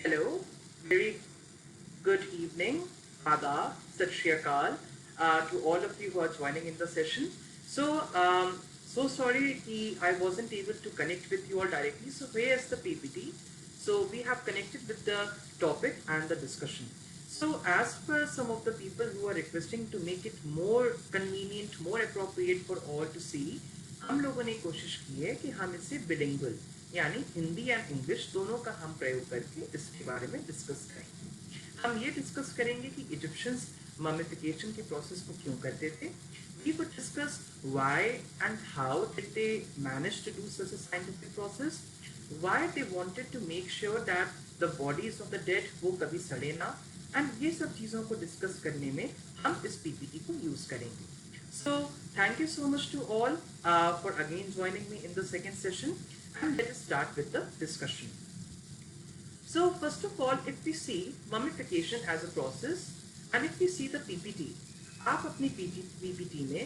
Hello, very good evening, Adab, Sat Shri Akal, to all of you who are joining in the session. So sorry I wasn't able to connect with you all directly. So where is the PPT? So we have connected with the topic and the discussion. So as per some of the people who are requesting to make it more convenient, more appropriate for all to see, हम लोगों ने कोशिश की है कि हम इसे बिलिंगुअल यानी हिंदी एंड इंग्लिश दोनों का हम प्रयोग करके इसके बारे में डिस्कस करेंगे। हम ये डिस्कस करेंगे कि इजिप्शियंस ममिफिकेशन के प्रोसेस को क्यों करते थे। We would discuss why and how did they manage to do such a scientific process, why they wanted to make sure that the bodies of the dead वो कभी सड़े ना, एंड ये सब चीज़ों को डिस्कस करने में हम इस पीपीटी को यूज करेंगे। So thank you so much to all for again joining me in the second session, and let us start with the discussion. So first of all, if we see mummification as a process and if we see the PPT, आप अपनी PPT में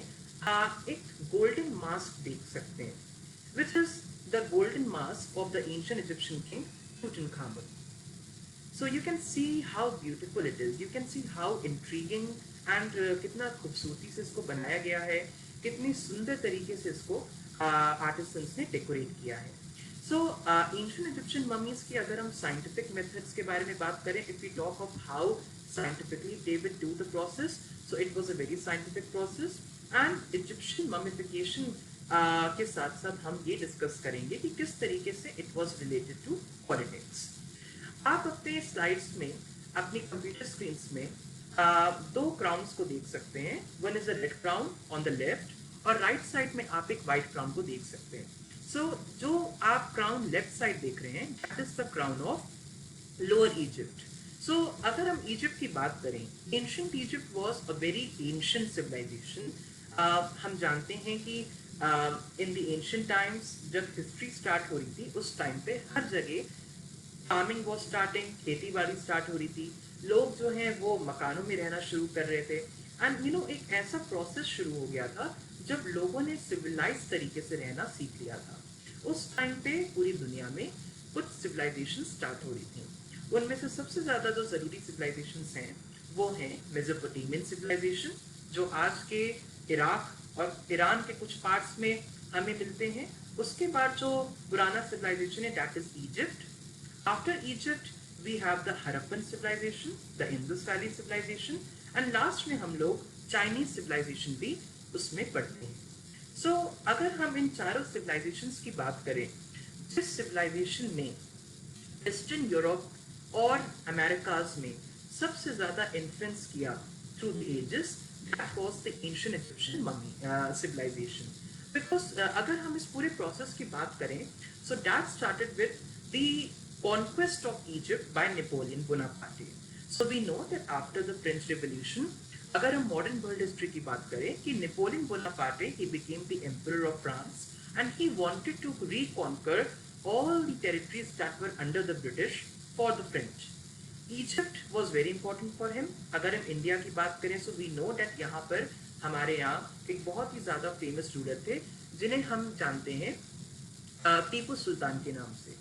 एक golden mask देख सकते हैं, which is the golden mask of the ancient Egyptian king Tutankhamun. So you can see how beautiful it is. You can see how intriguing and कितना खूबसूरती से इसको बनाया गया है, कितनी सुंदर तरीके से इसको आर्टिसंस ने डेकोरेट किया है। So ancient Egyptian mummies की अगर हम scientific methods के बारे में बात करें, if we talk of how scientifically they would do the process, so it was a very scientific process, and Egyptian mummification के साथ साथ हम ये डिस्कस करेंगे कि किस तरीके से it was related to politics. आप अपने स्लाइड्स में अपनी कंप्यूटर स्क्रीन में दो क्राउन्स को देख सकते हैं। One is a red crown on the left और राइट साइड में आप एक व्हाइट क्राउन को देख सकते हैं। सो जो आप क्राउन लेफ्ट साइड देख रहे हैं, that is the crown of lower Egypt. So अगर हम इजिप्ट की बात करें, ancient Egypt was a very ancient civilization. हम जानते हैं कि इन द एंशिएंट टाइम्स जब हिस्ट्री स्टार्ट हो रही थी, उस टाइम पे हर जगह फार्मिंग वॉज स्टार्टिंग, खेती बाड़ी स्टार्ट हो रही थी, लोग जो हैं वो मकानों में रहना शुरू कर रहे थे, एंड एक ऐसा प्रोसेस शुरू हो गया था जब लोगों ने सिविलाइज तरीके से रहना सीख लिया था। उस टाइम पे पूरी दुनिया में कुछ सिविलाइजेशन स्टार्ट हो रही थी। उनमें से सबसे ज्यादा जो जरूरी सिविलाइजेशन हैं वो हैं मेसोपोटामियन सिविलाइजेशन, जो आज के इराक और ईरान के कुछ पार्ट्स में हमें मिलते हैं। उसके बाद जो पुराना सिविलाइजेशन है, that is Egypt. After Egypt, we have the Harappan civilization, the Indus Valley civilization, and last में हम लोग Chinese civilization भी उसमें पढ़ते हैं। So अगर हम इन चारों civilizations की बात करें, जिस civilization ने Western यूरोप और अमेरिकाज में सबसे ज़्यादा इन्फ्लुएंस किया through the ages, that was the ancient Egyptian mummy civilization. Because अगर हम इस पूरे प्रोसेस की बात करें, so that started with the conquest of Egypt by Napoleon Bonaparte. So we know that after the French Revolution, अगर हम modern world history की बात करें कि Napoleon Bonaparte, he became the emperor of France and he wanted to reconquer all the territories that were under the British for the French. Egypt was very important for him. अगर हम India की बात करें, so we know that यहाँ पर हमारे यहाँ एक बहुत ही ज़्यादा फेमस रूलर थे जिन्हें हम जानते हैं टीपू सुल्तान के नाम से।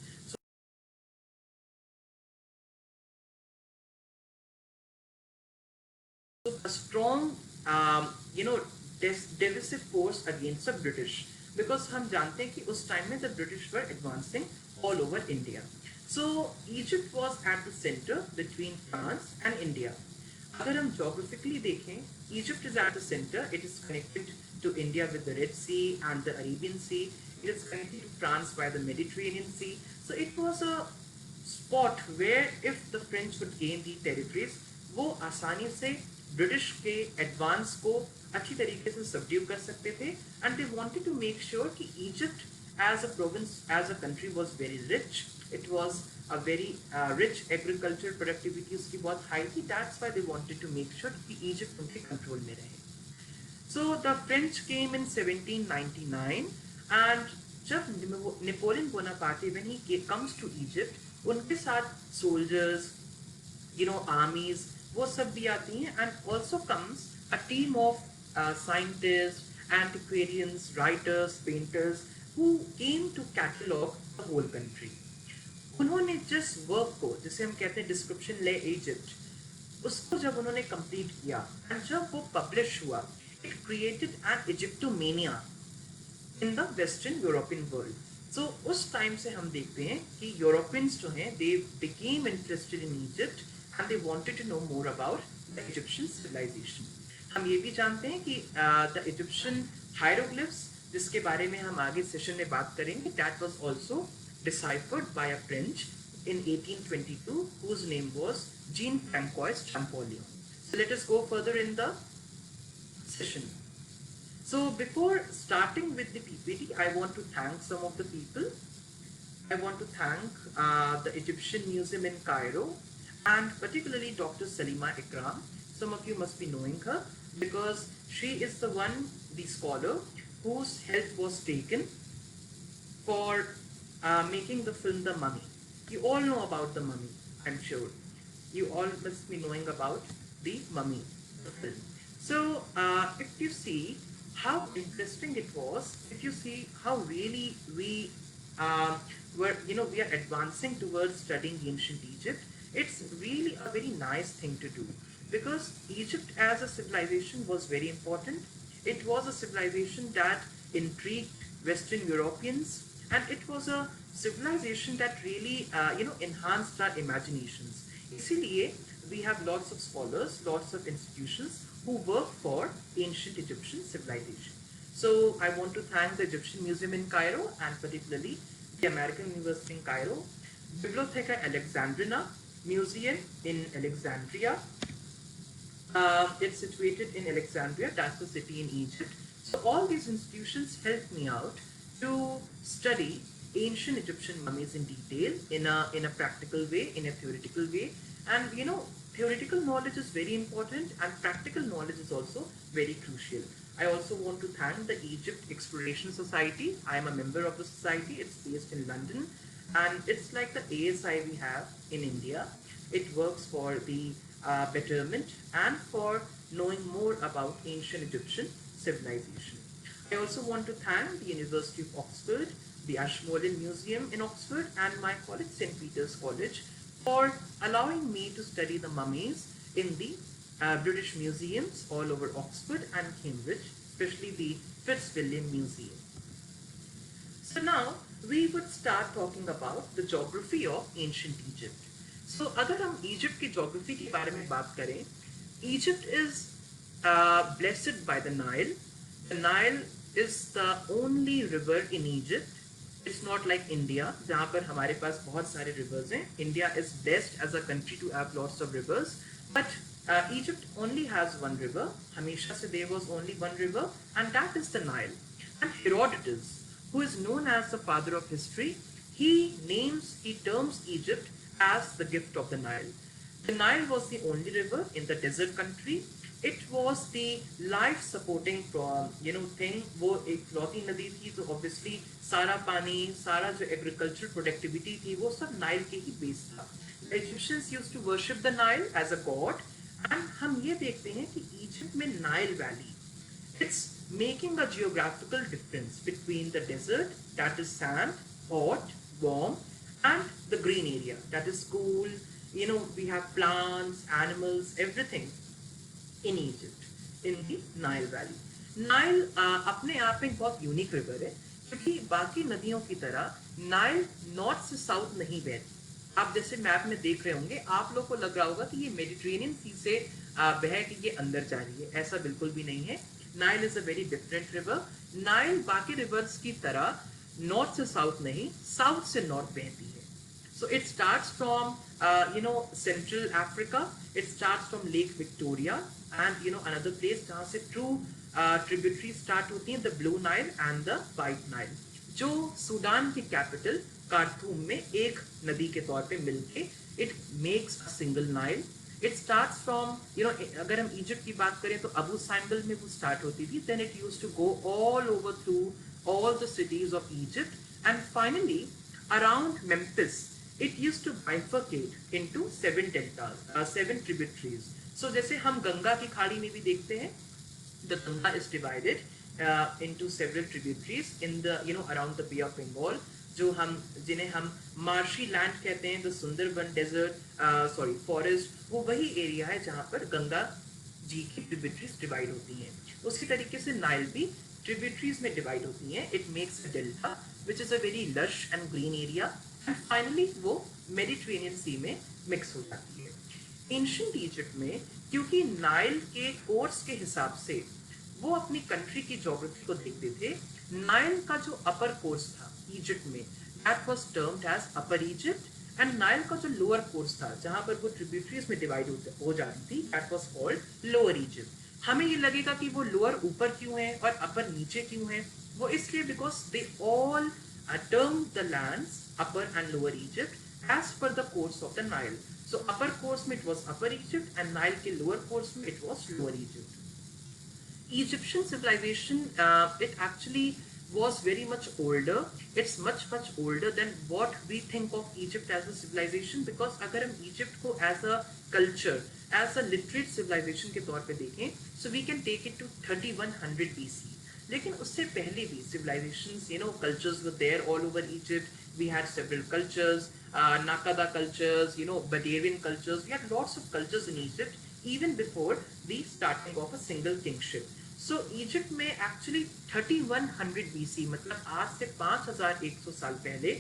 A strong, divisive force against the British, because हम जानते हैं कि उस टाइम में the British were advancing all over India. So Egypt was at the center between France and India. अगर हम geographically देखें, Egypt is at the center. It is connected to India with the Red Sea and the Arabian Sea. It is connected to France by the Mediterranean Sea. So it was a spot where if the French would gain the territories, वो आसानी से British के advance को अच्छी तरीके से subdue कर सकते थे, and they wanted to make sure कि Egypt as a province, as a country was very rich. It was a very rich agriculture, productivity उसकी बहुत हाई थी। That's why they wanted to make sure कि Egypt उनके control में रहे। So the French came in 1799 and जब Napoleon Bonaparte when he comes to Egypt, उनके साथ सोल्जर्स, armies, वो सब भी आती हैं, and also comes a team of scientists, antiquarians, writers, painters who came to catalog the whole country. उन्होंने जिस वर्क को, जिसे हम कहते हैं डिस्क्रिप्शन ले इजिप्ट, उसको जब उन्होंने कंप्लीट किया एंड जब वो पब्लिश हुआ, it created an Egyptomania in the western European world. So उस टाइम से हम देखते हैं कि यूरोपियंस जो हैं they became interested in Egypt and they wanted to know more about the Egyptian civilisation. हम ये भी जानते हैं कि द इजिप्शियन हायरोग्लिफ्स, जिसके बारे में हम आगे सेशन में बात करेंगे, that was also deciphered by a French in 1822 whose name was Jean-Francois Champollion. So let us go further in the session. So before starting with the PPT, I want to thank some of the people. I want to thank the Egyptian Museum in Cairo and particularly Dr. Salima Ikram. Some of you must be knowing her because she is the one, the scholar, whose help was taken for making the film The Mummy. You all know about The Mummy, I'm sure. You all must be knowing about The Mummy, the film. So if you see how interesting it was, if you see how really we we are advancing towards studying ancient Egypt, it's really a very nice thing to do because Egypt as a civilization was very important. It was a civilization that intrigued Western Europeans, and it was a civilization that really enhanced our imaginations. इसीलिए we have lots of scholars, lots of institutions who work for ancient Egyptian civilization. So I want to thank the Egyptian Museum in Cairo and particularly the American University in Cairo, Bibliotheca Alexandrina Museum in Alexandria. It's situated in Alexandria, that's the city in Egypt. So all these institutions helped me out to study ancient Egyptian mummies in detail in a practical way, in a theoretical way. And theoretical knowledge is very important and practical knowledge is also very crucial. I also want to thank the Egypt Exploration Society. I am a member of the society. It's based in London and it's like the ASI we have in India. It works for the betterment and for knowing more about ancient Egyptian civilization. I also want to thank the University of Oxford, the Ashmolean Museum in Oxford, and my college, St. Peter's College, for allowing me to study the mummies in the British museums all over Oxford and Cambridge, especially the Fitzwilliam Museum. So now we would start talking about the geography of ancient Egypt. So अगर हम Egypt की geography के बारे में बात करें, Egypt is blessed by the Nile. The Nile is the only river in Egypt. It's not like India, जहाँ पर हमारे पास बहुत सारे rivers हैं. India is blessed as a country to have lots of rivers, but Egypt only has one river. हमेशा से there was only one river, and that is the Nile. And Herodotus, who is known as the father of history, he terms Egypt as the gift of the Nile. The Nile was the only river in the desert country. It was the life supporting thing. वो एक floating नदी थी, तो obviously सारा पानी, सारा जो agricultural productivity थी, वो सब नाइल के ही बेस था. The Egyptians used to worship the Nile as a god, and हम ये देखते हैं कि Egypt में Nile Valley, it's making a geographical difference between the desert, that is sand, hot, warm, and the green area, that is cool. We have plants, animals, everything in Egypt, in the Nile Valley. Nile अपने आप में बहुत unique river है, क्योंकि बाकी नदियों की तरह नाइल नॉर्थ से साउथ नहीं बहती. आप जैसे मैप में देख रहे होंगे, आप लोग को लग रहा होगा कि ये मेडिटेरेनियन सी से बह के ये अंदर जा रही है. ऐसा बिल्कुल भी नहीं है. Nile is a very different river. Nile बाकी रिवर्स की तरह नॉर्थ से साउथ नहीं, साउथ से नॉर्थ बहती है. So it starts from Central Africa. It starts from Lake Victoria and another place जहाँ से true tributaries start होती हैं, the Blue Nile and the White Nile, जो सूडान की कैपिटल कारथूम में एक नदी के तौर पे मिलके it makes a single Nile. It starts from अगर हम इजिप्ट की बात करें तो अबू साइम्बल में वो स्टार्ट होती थी. Then it used to go all over through all the cities of Egypt and finally around Memphis it used to bifurcate into 7 deltas, 7 tributaries. So जैसे हम गंगा की खाड़ी में भी देखते हैं, the Ganga is divided into several tributaries in the around the Bay of Bengal. जो हम जिन्हें हम मार्शी लैंड कहते हैं, the Sundarban desert sorry forest, वो वही एरिया है जहाँ पर गंगा जी की ट्रिब्यूटरीज डिवाइड होती हैं। उसी तरीके से नाइल भी ट्रिब्यूटरीज में डिवाइड होती हैं। It makes a delta which is a very lush and green area, and finally वो मेडिटेरेनियन सी में मिक्स हो जाती है। एंशिएंट इजिप्ट में क्योंकि नाइल के कोर्स के हिसाब से वो अपनी कंट्री की ज्योग्राफी को देखते थे, नाइल का जो अपर कोर्स था इजिप्ट में, that was termed as upper Egypt, and Nile का जो लोअर कोर्स था जहां पर वो ट्रिब्यूटरीज में डिवाइड हो जा रही थी, that was called lower Egypt. हमें ये लगेगा कि वो लोअर ऊपर क्यों है और अपर नीचे क्यों है, वो इसलिए because they all term the lands upper and lower Egypt as per the course of the Nile. So upper course में it was upper Egypt and Nile के lower course में it was lower Egypt. Egyptian civilization, it actually was very much older. It's much older than what we think of Egypt as a civilization, because अगर हम Egypt को as a culture, as a literate civilization के तौर पे देखें, so we can take it to 3100 BC. लेकिन उससे पहले भी civilizations, cultures were there all over Egypt. We had several cultures, Nakada cultures, Badawian cultures. We had lots of cultures in Egypt even before the starting of a single kingship. So Egypt में actually 3100 BC, मतलब आज से 5100 साल पहले,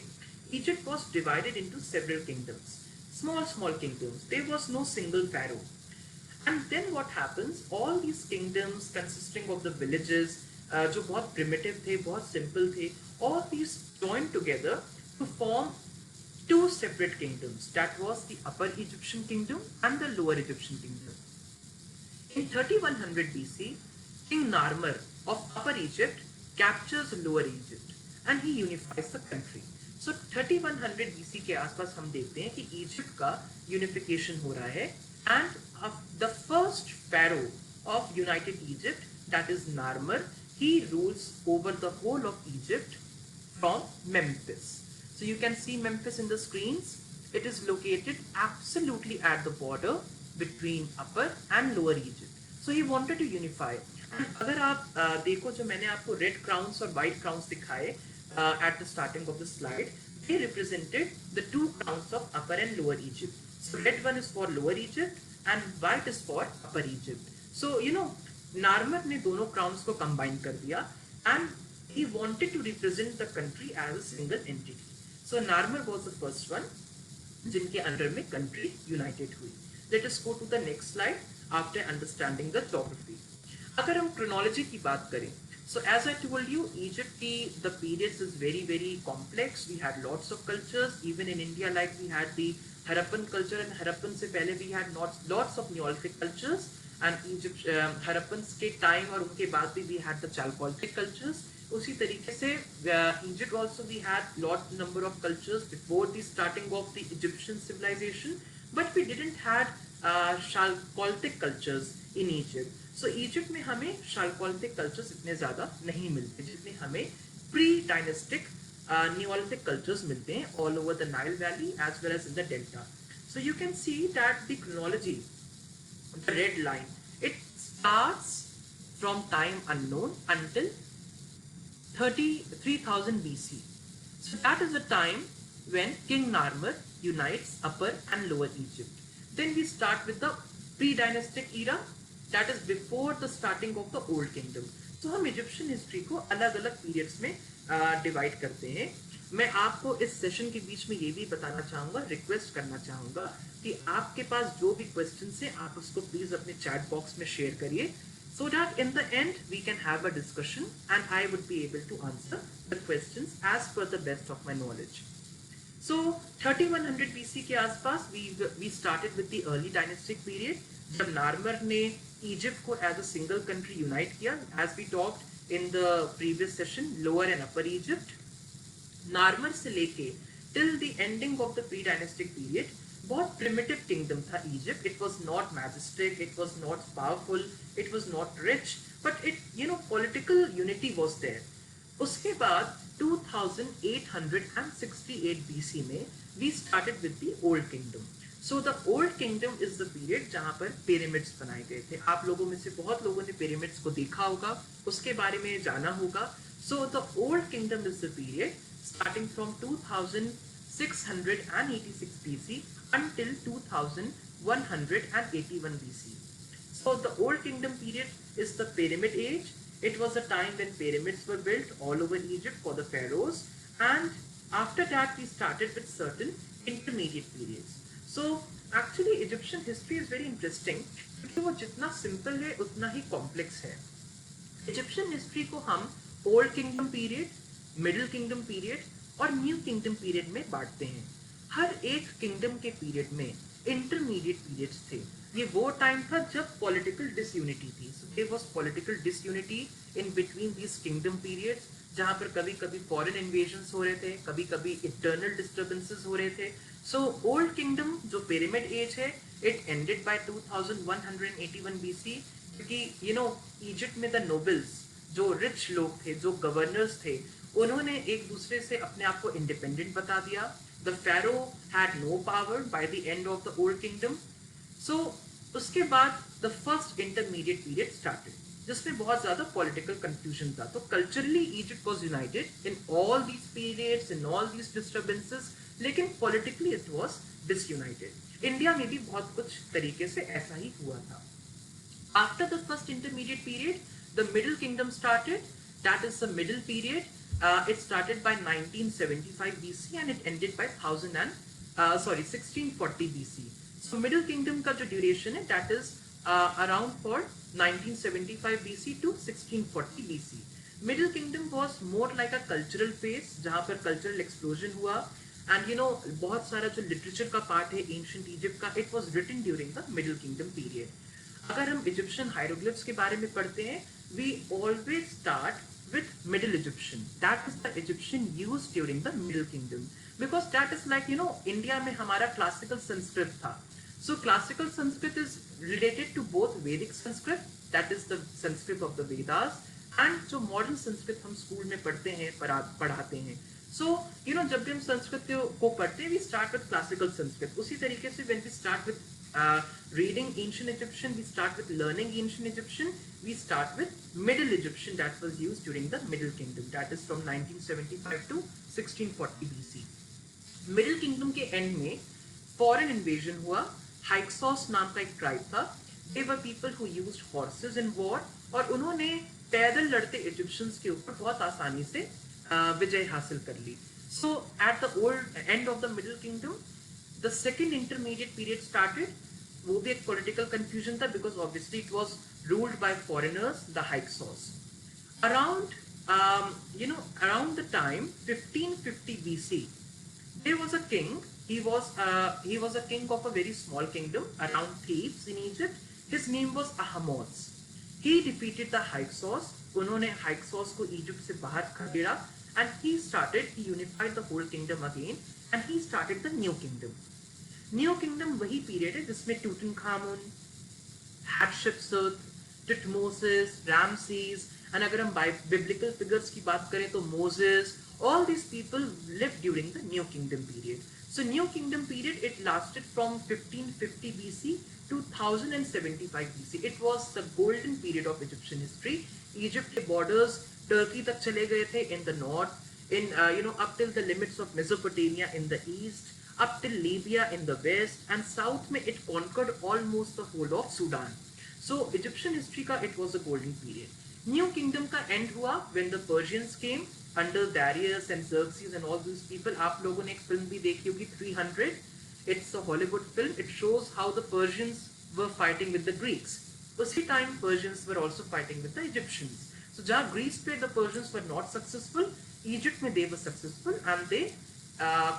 Egypt was divided into several kingdoms, small kingdoms. There was no single pharaoh. And then what happens, all these kingdoms consisting of the villages, जो बहुत primitive थे, बहुत simple थे, all these joined together to form two separate kingdoms. That was the Upper Egyptian Kingdom and the Lower Egyptian Kingdom. In 3100 BC, King Narmer of Upper Egypt captures Lower Egypt and he unifies the country. So 3100 BC के आसपास हम देखते हैं कि Egypt का unification हो रहा है, and the first pharaoh of United Egypt, that is Narmer, he rules over the whole of Egypt from Memphis. So you can see Memphis in the screens. It is located absolutely at the border between Upper and Lower Egypt. So he wanted to unify. And अगर आप देखो, जो मैंने आपको red crowns और white crowns दिखाए at the starting of the slide, they represented the two crowns of Upper and Lower Egypt. So red one is for Lower Egypt and white is for Upper Egypt. So Narmer ने दोनों crowns को combine कर दिया and he wanted to represent the country as a single entity. So Narmer was the first one जिनके under में country united हुई. Let us go to the next slide after understanding the geography. अगर हम chronology की बात करें, so as I told you, Egypt की the periods is very complex. We had lots of cultures. Even in India, like we had the Harappan culture, and Harappan से पहले we had lots of Neolithic cultures. And Egypt, Harappans के time और उनके बाद भी we had the Chalcolithic cultures. उसी तरीके से Egypt also we had lot number of cultures before the starting of the Egyptian civilization, but we didn't had Chalcolithic cultures in Egypt. So Egypt में हमें Chalcolithic cultures इतने ज़्यादा नहीं मिलते जितने हमें pre-dynastic Neolithic cultures मिलते हैं all over the Nile Valley as well as in the Delta. So you can see that the chronology, the red line, it starts from time unknown until 3000 BC. So that is the time when King Narmer unites Upper and Lower Egypt. Then we start with the pre-dynastic era, that is before the starting of the Old Kingdom. So हम Egyptian history को अलग अलग periods में divide करते हैं. मैं आपको इस सेशन के बीच में ये भी बताना चाहूँगा, रिक्वेस्ट करना चाहूँगा कि आपके पास जो भी क्वेश्चंस हैं आप उसको प्लीज अपने चैट बॉक्स में शेयर करिए, so that in the end we can have a discussion and I would be able to answer the questions as per the best of my knowledge. So 3100 BC के आसपास we started with the early dynastic period, जब नार्मर ने Egypt को as a single country unite किया, as we talked in the previous session, lower and upper Egypt. नार्मर से लेके till the ending of the pre-dynastic period बहुत primitive kingdom था Egypt. It was not majestic, it was not powerful, it was not rich, but it, political unity was there. उसके बाद 2868 BC में we started with the old kingdom. So the old kingdom is the period जहाँ पर pyramids बनाए गए थे. आप लोगों में से बहुत लोगों ने pyramids को देखा होगा, उसके बारे में जाना होगा. So the old kingdom is the period starting from 2686 BC until 2181 BC. So the Old Kingdom period is the Pyramid Age. It was a time when pyramids were built all over Egypt for the pharaohs, and after that we started with certain intermediate periods. So actually Egyptian history is very interesting क्योंकि वो जितना simple है उतना ही complex है. Egyptian history को हम old kingdom period, middle kingdom period और new kingdom period में बांटते हैं. हर एक किंगडम के पीरियड में इंटरमीडिएट पीरियड्स थे. ये वो टाइम था जब पॉलिटिकल डिसयूनिटी थी. So there was political disunity in between these kingdom periods, जहां पर कभी कभी फॉरेन इन्वेजन्स हो रहे थे, कभी कभी इंटरनल डिस्टर्बेंसेस हो रहे थे. सो ओल्ड किंगडम जो पिरामिड एज है, इट एंडेड बाय 2181 बीसी, क्योंकि इजिप्ट में द नोबल्स, जो रिच लोग थे, जो गवर्नर्स थे, उन्होंने एक दूसरे से अपने आप को इंडिपेंडेंट बता दिया. The pharaoh had no power by the end of the Old Kingdom. So उसके बाद the First Intermediate Period started, जिसमें बहुत ज्यादा पॉलिटिकल कंफ्यूजन था. तो culturally Egypt was united in all these periods, in all these disturbances, लेकिन politically it was disunited. India में भी बहुत कुछ तरीके से ऐसा ही हुआ था. After the first intermediate period, the Middle Kingdom started. That is the middle period. It started by 1975 BC and it ended by 1640 BC. So Middle Kingdom का जो duration है, that is around for 1975 BC to 1640 BC. Middle Kingdom was more like a cultural phase, जहाँ पर cultural explosion हुआ. And बहुत सारा जो literature का part है ancient Egypt का, it was written during the Middle Kingdom period. अगर हम इजिप्शियन हायरोग्लिफ्स के बारे में पढ़ते हैं, we always start with Middle Egyptian. That is the Egyptian used during the Middle Kingdom, because that is like India में हमारा क्लासिकल संस्कृत था. So classical Sanskrit is related to both Vedic Sanskrit, that is the Sanskrit of the Vedas, and जो modern Sanskrit हम school में पढ़ते हैं, पढ़ाते हैं. सो जब भी हम संस्कृत को पढ़ते हैं, we start with classical Sanskrit. उसी तरीके से when we start with reading ancient Egyptian, we start with learning ancient Egyptian, we start with Middle Egyptian that was used during the Middle Kingdom, that is from 1975 to 1640 BC. Middle Kingdom के end में foreign invasion हुआ. Hyksos नाम का एक tribe था. They were people who used horses in war, और उन्होंने पैदल लड़ते Egyptians के ऊपर बहुत आसानी से विजय हासिल कर ली. So at the end of the Middle Kingdom, the second intermediate period started. वो भी एक political confusion था, because obviously it was ruled by foreigners, the Hyksos. Around the time 1550 BC, there was a king. He was a king of a very small kingdom around Thebes in Egypt. His name was Ahmose. He defeated the Hyksos. उन्होंने Hyksos को Egypt से बाहर खदेड़ा, and he unified the whole kingdom again, and he started the new kingdom. New kingdom वही period है जिसमें टूटनखामुन, हैटशेप्सुट, टुटमोसिस, Ramesses, and अगर हम biblical figures की बात करें तो Moses, all these people lived during the New Kingdom period. So New Kingdom period, it lasted from 1550 BC to 1075 BC. It was the golden period of Egyptian history. Egypt के borders Turkey तक चले गए थे in the north, in up till the limits of Mesopotamia in the east, up till Libya in the west, and south में it conquered almost the whole of Sudan. So Egyptian history का it was a golden period. New Kingdom का end हुआ when the Persians came under Darius and Xerxes and all these people. आप लोगों ने एक film भी देखी होगी 300. It's a Hollywood film. It shows how the Persians were fighting with the Greeks. उसी time Persians were also fighting with the Egyptians. So जहाँ Greece पे the Persians were not successful, Egypt में they were successful, and they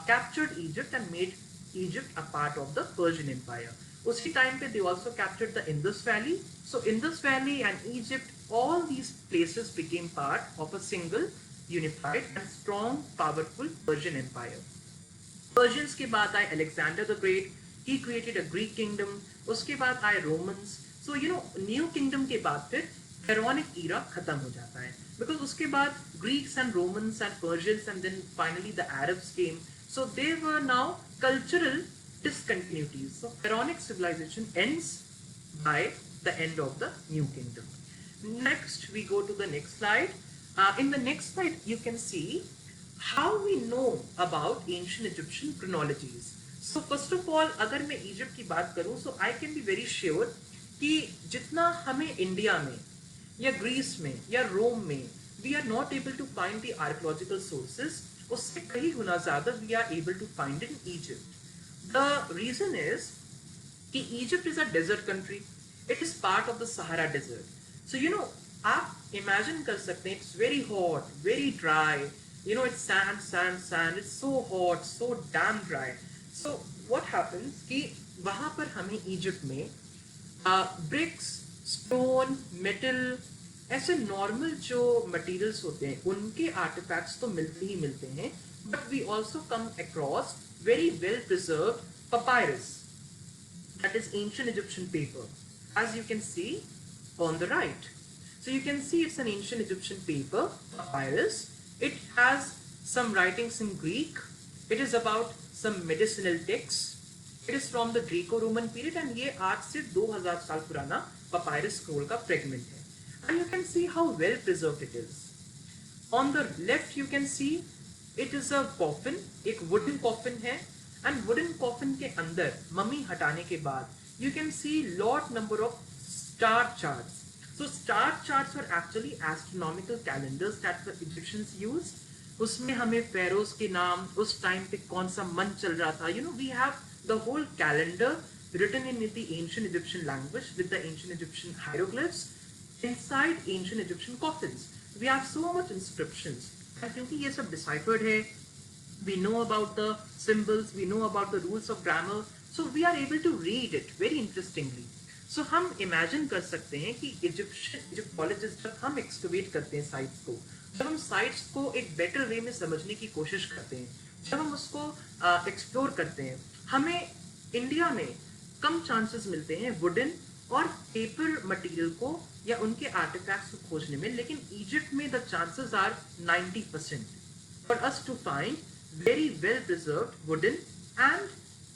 captured Egypt and made Egypt a part of the Persian Empire. उसी time पे they also captured the Indus Valley. So Indus Valley and Egypt, all these places became part of a single, unified and strong, powerful Persian Empire. Persians के बाद आए Alexander the Great. He created a Greek kingdom. उसके बाद आए Romans. So New Kingdom के बाद फिर Pharaonic era खत्म हो जाता है, because उसके बाद Greeks and Romans and Persians and then finally the Arabs came. So there were now cultural discontinuities. So Pharaonic civilization ends by the end of the New Kingdom. Next we go to the next slide. In the next slide you can see how we know about ancient Egyptian chronologies. So first of all, अगर मैं Egypt की बात करूं, so I can be very sure कि जितना हमें India में या ग्रीस में या रोम में we are not able to find the archaeological sources, उससे कहीं गुना ज़्यादा we are able to find in Egypt. The reason is कि Egypt is a desert country. It is part of the Sahara Desert. So आप imagine कर सकते हैं, it's very hot, very dry. It's sand. It's so hot, so damn dry. So what happens कि वहाँ पर हमें Egypt में bricks, stone, metal, ऐसे नॉर्मल जो मटेरियल्स होते हैं उनके आर्टिफैक्ट्स तो मिलते ही मिलते हैं, but we also come across very well preserved papyrus, that is ancient Egyptian paper, as you can see on the right. So you can see it's an ancient Egyptian paper, papyrus. It has some writings in Greek. It is about some medicinal texts. It is from the Greco-Roman period and ये आज से 2000 साल पुराना papyrus scroll का fragment है. And you can see how well preserved it is. On the left you can see it is a coffin, एक wooden coffin है, and wooden coffin के अंदर मम्मी हटाने के बाद you can see lot number of star charts. So star charts were actually astronomical calendars that the Egyptians used. उसमें हमें pharaohs के नाम, उस टाइम पे कौन सा month चल रहा था, we have the whole calendar written in the ancient Egyptian language with the ancient Egyptian hieroglyphs inside ancient Egyptian coffins. We have so much inscriptions. And क्योंकि ये सब deciphered है, we know about the symbols, we know about the rules of grammar, so we are able to read it very interestingly. So हम imagine कर सकते हैं कि Egyptologists जब हम excavate करते हैं sites को, जब हम sites को एक better way में समझने की कोशिश करते हैं, जब हम उसको explore करते हैं, हमें इंडिया में कम chances मिलते हैं wooden और paper material को या उनके artifacts को खोजने में, लेकिन Egypt में the chances are 90% for us to find very well preserved wooden and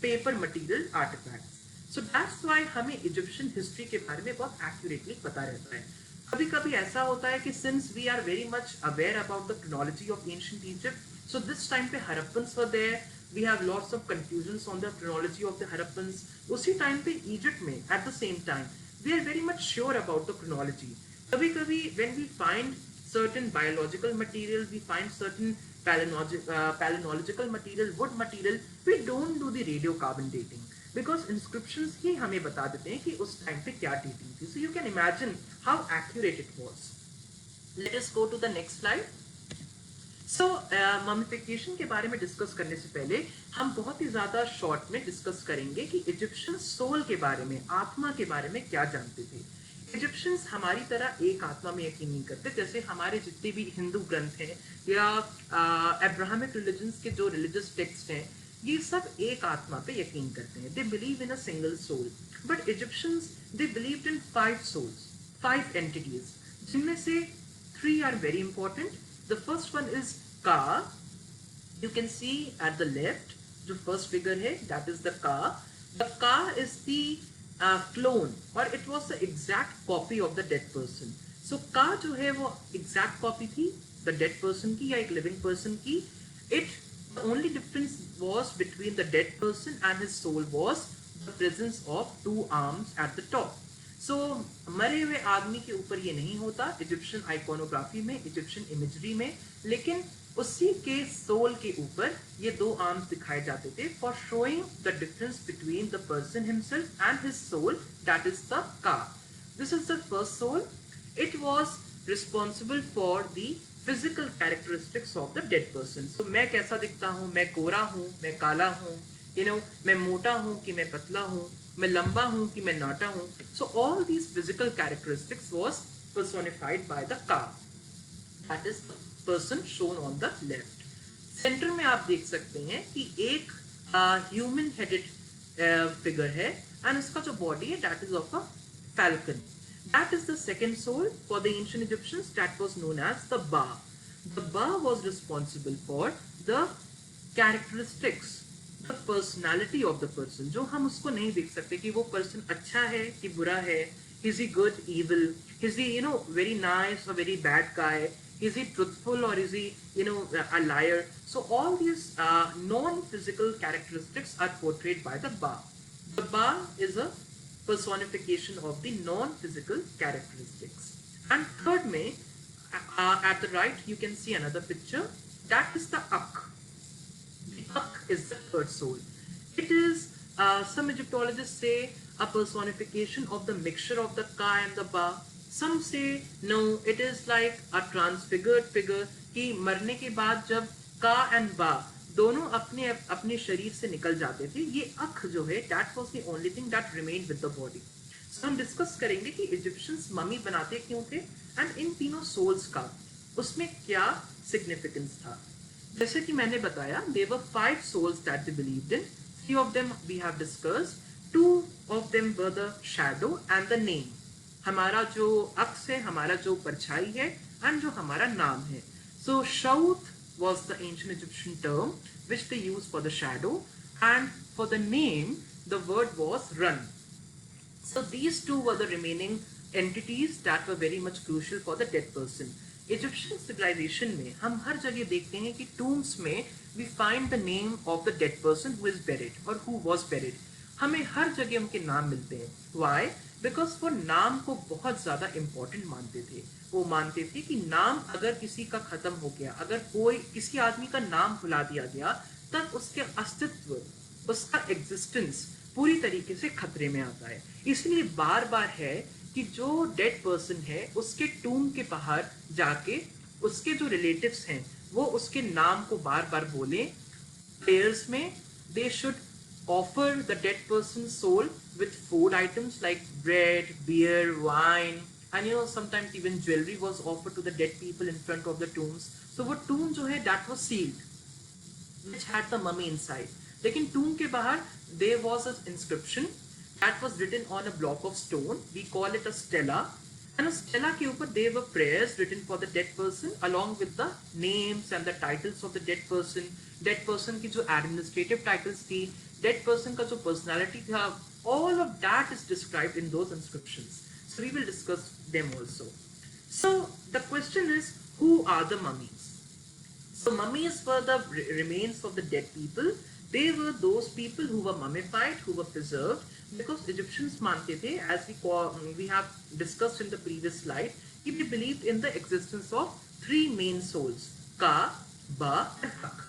paper material artifacts. So that's why हमें Egyptian history के बारे में बहुत accurately पता रहता है. कभी कभी ऐसा होता है कि since we are very much aware about the chronology of ancient Egypt, so this time पे Harappans were there, we have lots of confusions on the chronology of the Harappans. उसी टाइम पे Egypt में at the same time we are very much sure about the chronology. कभी कभी when we find certain biological material, we find certain palynological material, wood material, we don't do the radiocarbon dating because inscriptions ही हमें बता देते हैं कि उस time पे क्या dating थी. So you can imagine how accurate it was. Let us go to the next slide. So mummification के बारे में डिस्कस करने से पहले हम बहुत ही ज्यादा शॉर्ट में डिस्कस करेंगे कि इजिप्शियन सोल के बारे में, आत्मा के बारे में क्या जानते थे. इजिप्शियंस हमारी तरह एक आत्मा में यकीन नहीं करते, जैसे हमारे जितने भी हिंदू ग्रंथ हैं या अब्राहमिक रिलीजन्स के जो रिलीजियस टेक्स्ट हैं, ये सब एक आत्मा पे यकीन करते हैं. They believe in a single soul. But Egyptians they believed in 5 souls, 5 entities, जिनमें से 3 are very important. The first one is Ka. You can see at the left, जो first figure है, that is the Ka. The Ka is the clone, or it was the exact copy of the dead person. So Ka जो है वो exact copy थी the dead person की या एक living person की. The only difference was between the dead person and his soul was the presence of 2 arms at the top. So मरे हुए आदमी के ऊपर ये नहीं होता इजिप्शियन आइकोनोग्राफी में, इजिप्शियन इमेजरी में, लेकिन उसी के सोल के ऊपर ये 2 आर्म्स दिखाए जाते थे for showing the difference between the person himself and his soul, that is the ka. This is the first soul. It was responsible for the physical characteristics of the dead person. So मैं कैसा दिखता हूँ, मैं गोरा हूँ, मैं काला हूँ, मैं मोटा हूँ कि मैं पतला हूँ, मैं लंबा हूँ कि मैं नाटा हूँ. So all these physical characteristics was personified by the का. That is the person shown on the left. Centre में आप देख सकते हैं कि एक ह्यूमन हेडेड फिगर है एंड उसका जो बॉडी है that is of a falcon. That is the second soul for the ancient Egyptians, that was known as the Ba. The Ba was responsible for the characteristics, the personality of the person, जो हम उसको नहीं देख सकते कि वो person अच्छा है कि बुरा है, is he good, evil, is he very nice or very bad guy, Is he truthful or is he, a liar? So all these non-physical characteristics are portrayed by the ba. The ba is a personification of the non-physical characteristics. And third may, at the right you can see another picture. That is the ak. The ak is the third soul. It is, some Egyptologists say, a personification of the mixture of the ka and the ba. Some say no, it is like a transfigured figure कि मरने के बाद जब का and बा दोनों अपने अपने शरीर से निकल जाते थे, ये अख जो है that was the only thing that remained with the body. So हम डिस्कस करेंगे कि इजिप्शियंस मम्मी बनाते क्यों थे एंड इन तीनों सोल्स का उसमें क्या सिग्निफिकेंस था. जैसे कि मैंने बताया, there were 5 souls that they believed in. 3 of them we have discussed. 2 of them were the shadow and the name. हमारा जो अक्स है, हमारा जो परछाई है, एंड जो हमारा नाम है. So Shaut was the ancient Egyptian term which they used for the shadow, and for the name the word was Run. So these two were the remaining entities that were very much crucial for the dead person. Egyptian civilization में हम हर जगह देखते हैं कि tombs में we find the name of the dead person who is buried or who was buried. हमें हर जगह उनके नाम मिलते हैं. Why? Because वो नाम को बहुत ज़्यादा important मानते थे. वो मानते थे कि नाम अगर किसी का खत्म हो गया, अगर कोई किसी आदमी का नाम भुला दिया गया, तब उसके अस्तित्व, उसका एग्जिस्टेंस पूरी तरीके से खतरे में आता है. इसलिए बार बार है कि जो डेड पर्सन है उसके टूम के बाहर जाके उसके जो रिलेटिव्स हैं वो उसके नाम को बार बार बोलें. प्रेयर्स में they should offer the dead person's soul with food items like bread, beer, wine, and sometimes even jewelry was offered to the dead people in front of the tombs. So वो tomb जो है that was sealed, which had the mummy inside. लेकिन tomb के बाहर there was an inscription that was written on a block of stone. We call it a stela. And a stela के ऊपर there were prayers written for the dead person along with the names and the titles of the dead person. Dead person की जो administrative titles थी, dead person का जो personality था, all of that is described in those inscriptions. So we will discuss them also. So the question is, who are the mummies? So mummies were the remains of the dead people. They were those people who were mummified, who were preserved, because Egyptians मानते थे, as we have discussed in the previous slide, they believed in the existence of 3 main souls, Ka, Ba and Hak.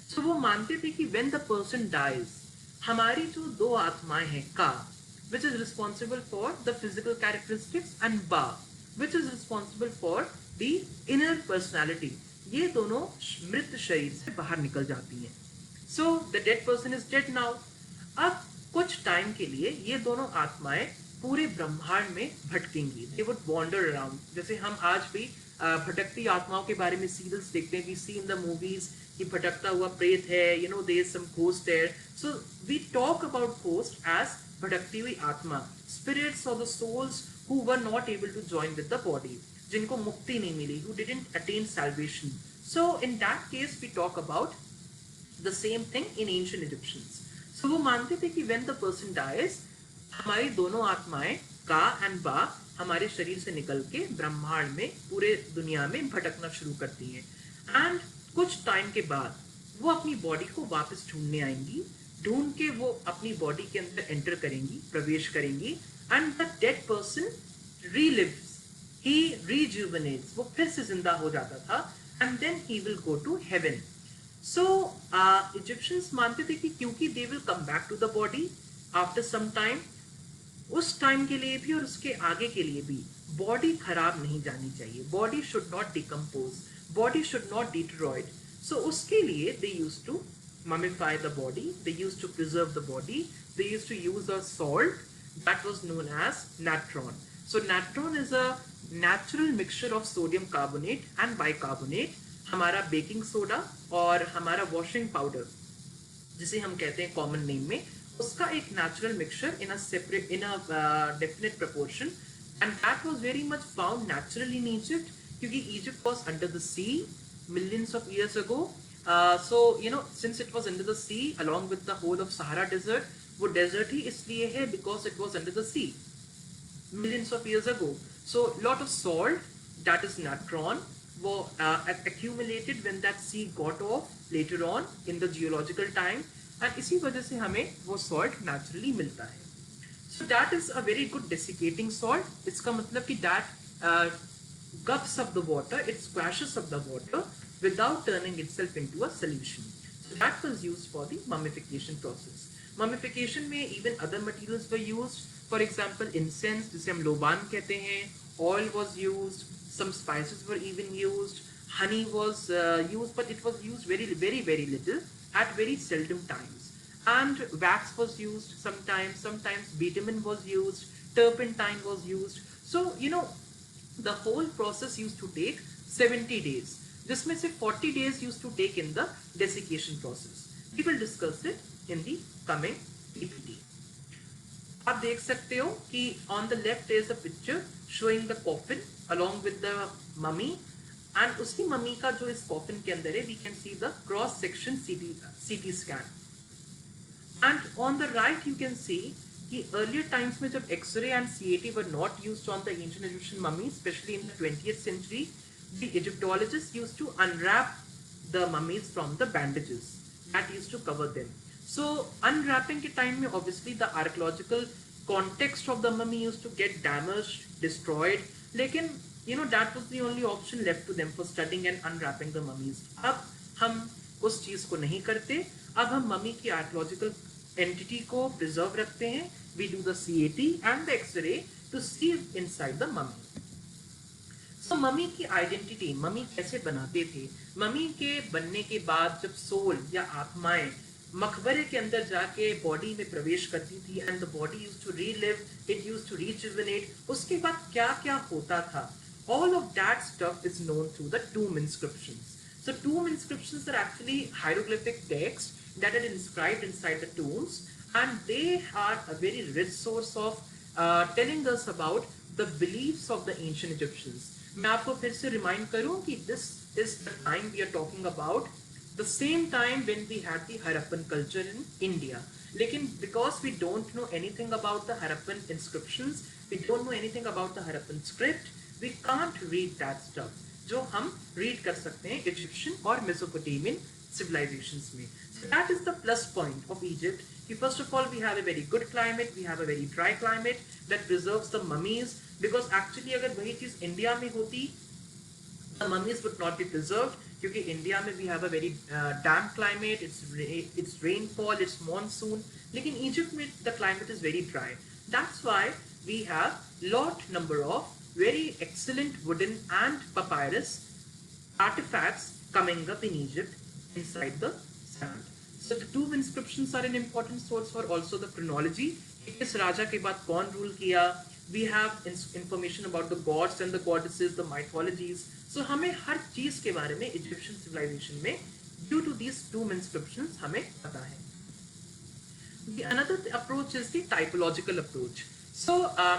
So वो मानते थे कि when the person dies, हमारी जो 2 आत्माएं हैं, Ka, which is responsible for the physical characteristics, and Ba, which is responsible for the inner personality, ये दोनों मृत शरीर से बाहर निकल जाती हैं. So the dead person is dead now. अब कुछ टाइम के लिए ये दोनों आत्माएं पूरे ब्रह्मांड में भटकेंगी. They would wander around. जैसे हम आज भी भटकती आत्माओं के बारे में सीरियल्स देखते हैं. We see in the movies कि भटकता हुआ प्रेत है, there is some ghost there. So we talk about ghost as भटकती हुई आत्मा, spirits or the souls who were not able to join with the body, जिनको मुक्ति नहीं मिली, who didn't attain salvation. So in that case we talk about the same thing in ancient Egyptians. So वो मानते थे कि when the person dies, हमारी दोनों आत्माएं का एंड बा हमारे शरीर से निकल के ब्रह्मांड में पूरे दुनिया में भटकना शुरू करती हैं. एंड कुछ टाइम के बाद वो अपनी बॉडी को वापस ढूंढने आएंगी. ढूंढ के वो अपनी बॉडी के अंदर एंटर करेंगी, प्रवेश करेंगी, and the dead person relives, he rejuvenates, वो फिर से जिंदा हो जाता था, and then he will go to heaven. So Egyptians मानते थे कि क्योंकि they will come back to the body after some time, उस टाइम के लिए भी और उसके आगे के लिए भी बॉडी खराब नहीं जानी चाहिए. Body should not decompose, body should not deteriorate. So उसके लिए they used to mummify the body, they used to preserve the body, they used to use a salt that was known as natron. So natron is a natural mixture of sodium carbonate and bicarbonate. हमारा baking soda और हमारा washing powder जिसे हम कहते हैं common name में, उसका एक natural mixture in a definite proportion, and that was very much found naturally in Egypt, क्योंकि Egypt was under the sea millions of years ago. So since it was under the sea along with the whole of Sahara desert, वो desert ही इसलिए है because it was under the sea millions of years ago. So lot of salt, that is natron, वो accumulated when that sea got off later on in the geological time, and इसी वजह से हमें वो salt naturally मिलता है. So that is a very good desiccating salt. इसका मतलब कि that gulps up the water, it squashes up the water without turning itself into a solution. So that was used for the mummification process. Mummification में even other materials were used. For example, incense, जिसे हम लोबान कहते हैं, oil was used, some spices were even used, honey was used, but it was used very little at very seldom times. And wax was used sometimes bitumen was used, turpentine was used. So, the whole process used to take 70 days. जिसमें से 40 days used to take in the desiccation process. We will discuss it in the coming PPT. आप देख सकते हो कि on the left is a picture showing the coffin along with the mummy, and उसी mummy का जो इस coffin के अंदर है, we can see the cross section CT scan. And on the right you can see कि earlier times में जब X-ray and CAT were not used on the ancient Egyptian mummies, especially in the 20th century, the Egyptologists used to unwrap the mummies from the bandages that used to cover them. So unwrapping के time में obviously the archaeological context of the mummy used to get damaged, destroyed, लेकिन that was the only option left to them for studying and unwrapping the mummies. अब हम उस चीज को नहीं करते. अब हम मम्मी की आर्कियोलॉजिकल एंटिटी को प्रिजर्व रखते हैं. We do the CAT and the X ray to see inside the mummy. So mummy की आइडेंटिटी, मम्मी कैसे बनाते थे. मम्मी के बनने के बाद जब सोल या आत्माएं मकबरे के अंदर जाके बॉडी में प्रवेश करती थी and the body used to relive, it used to rejuvenate, उसके बाद क्या क्या होता था, all of that stuff is known through the tomb inscriptions. So tomb inscriptions are actually hieroglyphic texts that are inscribed inside the tombs, and they are a very rich source of telling us about the beliefs of the ancient Egyptians. मैं आपको फिर से remind करूं कि this is the time we are talking about, the same time when we had the Harappan culture in India. लेकिन because we don't know anything about the Harappan inscriptions, we don't know anything about the Harappan script, we can't read that stuff जो हम read कर सकते हैं Egyptian और Mesopotamian civilizations में. So that is the plus point of Egypt. First of all, we have a very good climate, we have a very dry climate that preserves the mummies, because actually अगर वही चीज India में होती, the mummies would not be preserved, क्योंकि India में we have a very damp climate, it's rainfall, it's monsoon. लेकिन Egypt में the climate is very dry. That's why we have lot number of very excellent wooden and papyrus artifacts coming up in Egypt inside the sand. So the tomb inscriptions are an important source for also the chronology. किस राजा के बाद कौन rule किया. We have information about the gods and the goddesses, the mythologies. So हमें हर चीज के बारे में Egyptian civilization में due to these tomb inscriptions हमें पता है. The another approach is the typological approach. So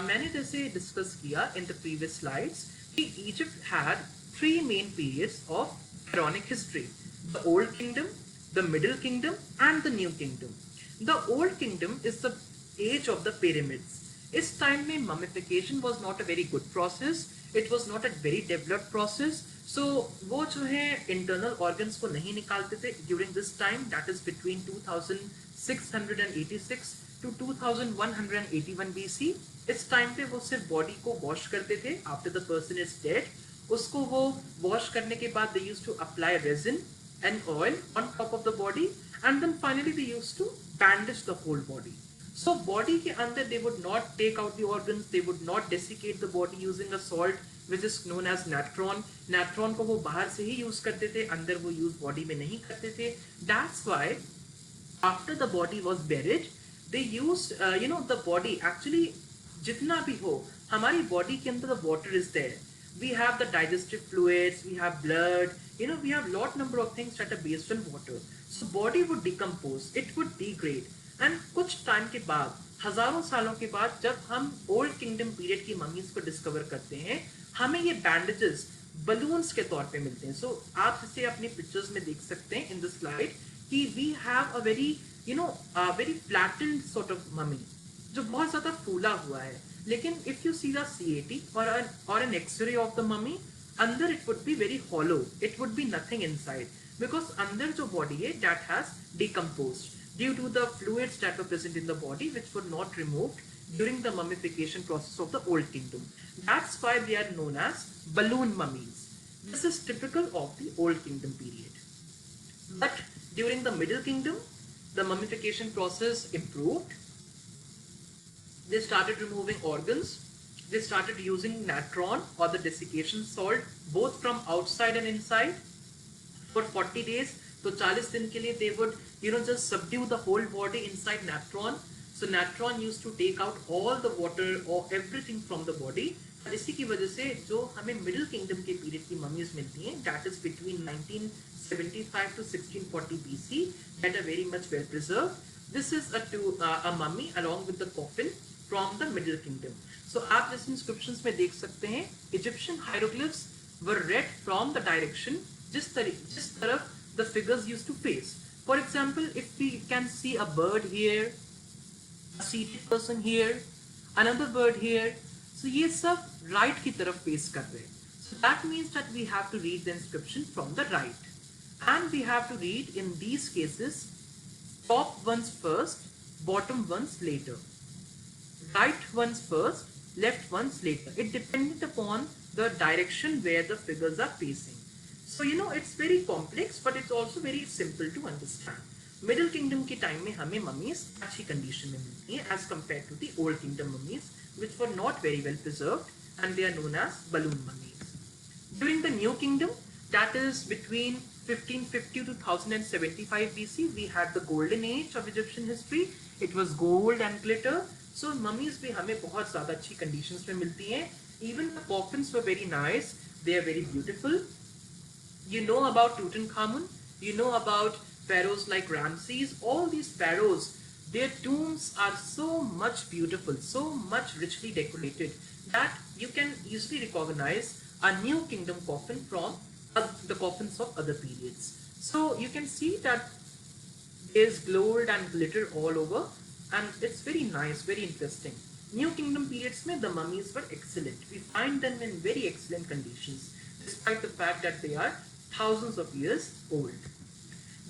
मैंने जैसे discuss किया in the previous slides कि Egypt had three main periods of pharaonic history: the Old Kingdom, the Middle Kingdom, and the New Kingdom. The Old Kingdom is the age of the pyramids. इस time में mummification was not a very good process. It was not a very developed process. So वो जो है internal organs को नहीं निकालते थे during this time, that is between 2686 to 2181 BC. इस टाइम पे वो सिर्फ बॉडी को वॉश करते थे after the person is dead. उसको वो वॉश करने के बाद they used to apply resin and oil on top of the body, and then finally they used to bandage the whole body. So body के अंदर they would not take out the organs, they would not desiccate the body using a salt which is known as natron. Natron को वो बाहर से ही use करते थे, अंदर वो यूज बॉडी में नहीं करते थे. That's why after the body was buried they used the body actually जितना भी हो, हमारी बॉडी के अंदर the water is there. We have the digestive fluids, we have blood, we have lot number of things that are based on water. So body would decompose, it would degrade, and कुछ time के बाद, हजारों सालों के बाद, जब हम old kingdom period की ममीज को डिस्कवर करते हैं, हमें ये बैंडेजेस बलून्स के तौर पे मिलते हैं. So आप इसे अपनी पिक्चर्स में देख सकते हैं in the slide कि we have a very very flattened sort of mummy जो बहुत ज्यादा फूला हुआ है. लेकिन if you see the CAT or an X-ray of the mummy, अंदर it would be very hollow, it would be nothing inside, because अंदर जो body है that has decomposed due to the fluids that were present in the body which were not removed during the mummification process of the Old Kingdom. That's why they are known as balloon mummies. This is typical of the Old Kingdom period. But during the Middle Kingdom, the mummification process improved. They started removing organs. They started using natron or the desiccation salt both from outside and inside for 40 days. So 40 दिन के लिए they would just subdue the whole body inside natron. So natron used to take out all the water or everything from the body. और इसी की वजह से जो हमें मिडिल किंगडम के पीरियड की ममीज मिलती हैं, that is between 1975 to 1640 BC, that are very much well preserved. This is a mummy along with the coffin from the Middle Kingdom. So आप जैसे inscriptions में देख सकते हैं, Egyptian hieroglyphs were read from the direction जिस तरफ the figures used to face. For example, if we can see a bird here, a seated person here, another bird here, so ये सब right की तरफ face कर रहे हैं. So that means that we have to read the inscription from the right, and we have to read in these cases top ones first, bottom ones later, right ones first, left ones later. It depended upon the direction where the figures are facing. So it's very complex, but it's also very simple to understand. Middle Kingdom के time में हमें mummies अच्छी condition में मिलती हैं as compared to the Old Kingdom mummies, which were not very well preserved, and they are known as balloon mummies. During the New Kingdom, that is between 1550 to 1075 BC, we had the golden age of Egyptian history. It was gold and glitter. So mummies भी हमें बहुत ज़्यादा अच्छी conditions में मिलती हैं. Even the coffins were very nice. They are very beautiful. You know about Tutankhamun. You know about pharaohs like Ramses. All these pharaohs, their tombs are so much beautiful, so much richly decorated, that you can easily recognize a New Kingdom coffin from the coffins of other periods. So you can see that there's gold and glitter all over, and it's very nice, very interesting. New Kingdom periods mein the mummies were excellent. We find them in very excellent conditions, despite the fact that they are thousands of years old.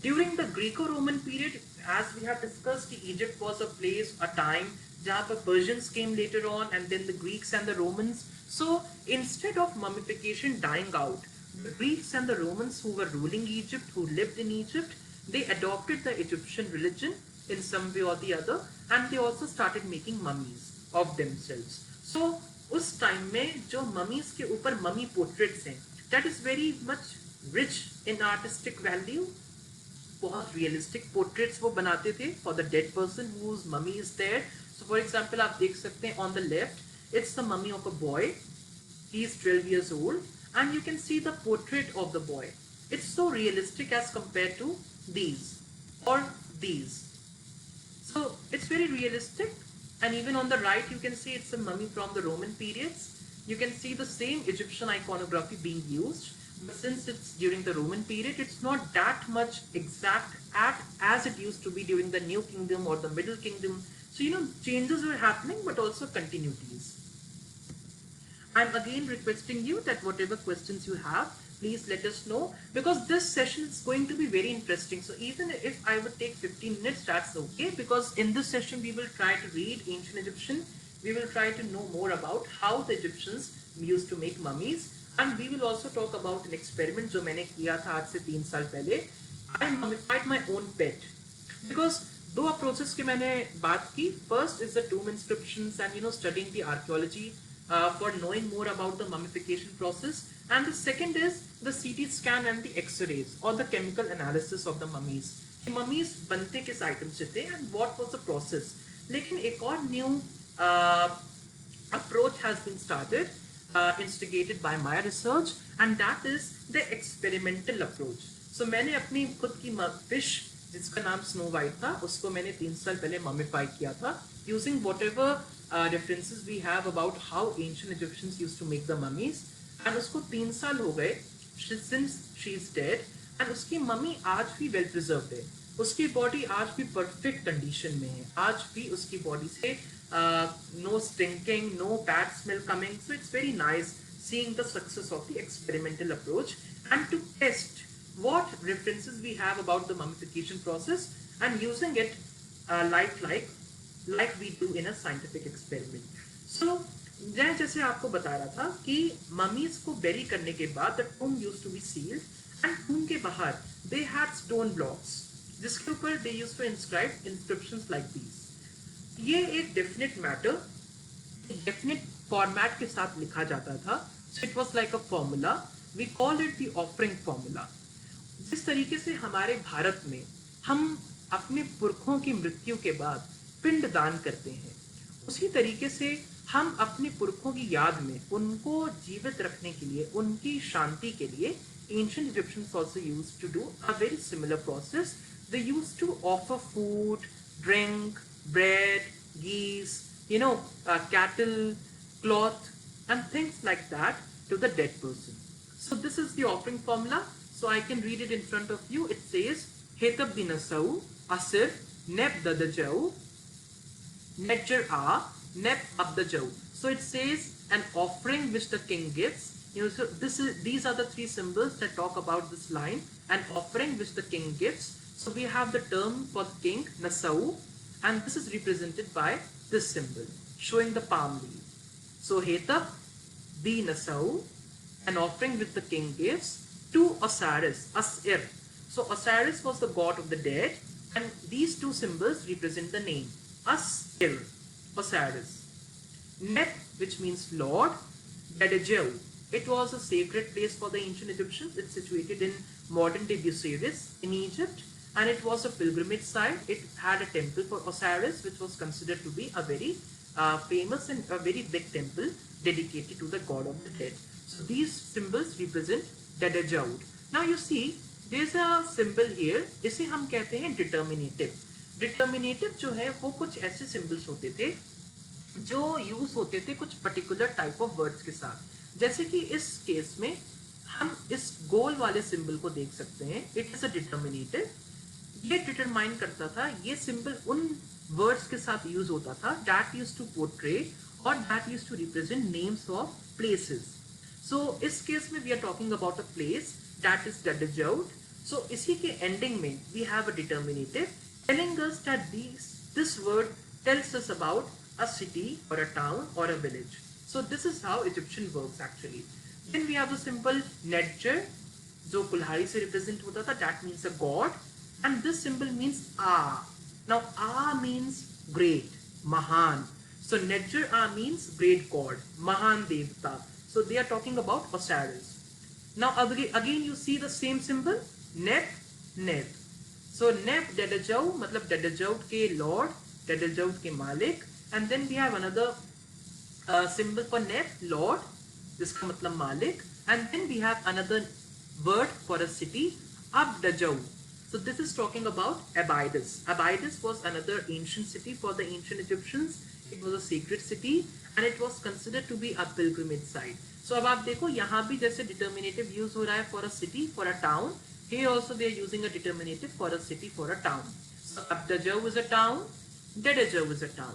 During the Greco-Roman period, as we have discussed, Egypt was a place, a time, जहाँ पर Persians came later on, and then the Greeks and the Romans. So instead of mummification dying out, the Greeks and the Romans who were ruling Egypt, who lived in Egypt, they adopted the Egyptian religion in some way or the other, and they also started making mummies of themselves. So उस time में जो mummies के ऊपर mummy portraits हैं, that is very much rich in artistic value. बहुत realistic portraits वो बनाते थे for the dead person whose mummy is there. So for example, आप देख सकते हैं on the left, it's the mummy of a boy. He is 12 years old, and you can see the portrait of the boy. It's so realistic as compared to these or these. So it's very realistic, and even on the right you can see it's a mummy from the Roman periods. You can see the same Egyptian iconography being used. But since it's during the Roman period, it's not that much exact as it used to be during the New Kingdom or the Middle Kingdom. So changes were happening, but also continuities. I'm again requesting you that whatever questions you have, please let us know, because this session is going to be very interesting. So even if I would take 15 minutes, that's okay, because in this session we will try to read ancient Egyptian. We will try to know more about how the Egyptians used to make mummies. And we will also talk about an experiment जो मैंने किया था आज से 3 साल पहले. I mummified my own pet, because दो approaches की मैंने बात की. First is the tomb inscriptions and studying the archaeology for knowing more about the mummification process, and the second is the CT scan and the X-rays or the chemical analysis of the mummies. कि mummies बनते किस item से थे and what was the process. लेकिन एक और new approach has been started. Instigated by my research, and that is the experimental approach. So मैंने अपनी खुद की fish जिसका नाम स्नो वाइट था, उसको मैंने 3 साल पहले ममिफाई किया था using whatever references we have about how ancient Egyptians used to make the mummies, and उसको 3 साल हो गए since she is dead, and उसकी मम्मी आज भी well preserved है. उसकी बॉडी आज भी परफेक्ट कंडीशन में है. आज भी उसकी बॉडी से no stinking, no bad smell coming. So it's very nice. seeing the success of the experimental approach and to test what references we have about the mummification process and using it like we do in a scientific experiment. So मैं जैसे आपको बता रहा था कि mummies को berry करने के बाद the tomb used to be sealed and tomb के बाहर दे हैड स्टोन ब्लॉक्स जिसके ऊपर they used to inscribe inscriptions like these. ये एक डेफिनेट मैटर डेफिनेट फॉर्मेट के साथ लिखा जाता था. So it was like a formula. We call it the offering formula. जिस तरीके से हमारे भारत में हम अपने पुरखों की मृत्यु के बाद पिंड दान करते हैं, उसी तरीके से हम अपने पुरखों की याद में उनको जीवित रखने के लिए, उनकी शांति के लिए ancient Egyptians also used to do a very similar process. They used to offer food, drink, bread, geese, cattle, cloth, and things like that to the dead person. So this is the offering formula. So I can read it in front of you. It says, Hetab dinasau, asir, neb dadajau, Nedger A, Neb Abdajau. So it says an offering which the king gives. So these are the three symbols that talk about this line. An offering which the king gives. So we have the term for the king, Nasau, and this is represented by this symbol, showing the palm leaf. So Hetab, the Nasau, an offering which the king gives to Osiris, Asir. So Osiris was the god of the dead, and these two symbols represent the name. Asir, Osiris. Neb, which means Lord. Dedejeu. It was a sacred place for the ancient Egyptians. It's situated in modern-day Bucyrus in Egypt, and it was a pilgrimage site. It had a temple for Osiris, which was considered to be a very famous and a very big temple dedicated to the god of the dead. So these symbols represent Dedejeu. Now you see, there's a symbol here. इसे हम कहते हैं determinative. Determinative जो है वो कुछ ऐसे symbols होते थे जो यूज होते थे कुछ पर्टिकुलर टाइप ऑफ वर्ड्स के साथ. जैसे कि इस केस में हम इस गोल वाले सिंबल को देख सकते हैं. It is a determinative. ये डिटरमाइन करता था, ये सिंबल उन वर्ड्स के साथ यूज होता था दैट यूज टू पोर्ट्रे और that use to represent names of places. So इस केस में we are talking about a place that is Dedejaued. So इसी के एंडिंग में we have a determinative telling us that this word tells us about a city or a town or a village. So this is how Egyptian works actually. Then we have the symbol Nedger, जो कुल्हाड़ी से represent होता था, that means a god, and this symbol means A. Now A means great, Mahan. So Nedger A means great god, Mahan Devta. So they are talking about Osiris. Now again you see the same symbol, Neb, Neb. So Neb Dedejau मतलब Dedejaued के Lord, Dedejaued के मालिक, and then we have another symbol for Neb, Lord, जिसका मतलब मालिक, and then we have another word for a city, Abdajau. So this is talking about Abydos. Abydos was another ancient city for the ancient Egyptians. It was a sacred city and it was considered to be a pilgrimage site. So अब आप देखो यहाँ भी जैसे determinative use हो रहा है for a city, for a town. Here also they are using a determinative for a city, for a town. So Abdajau is a town, Dedejau is a town.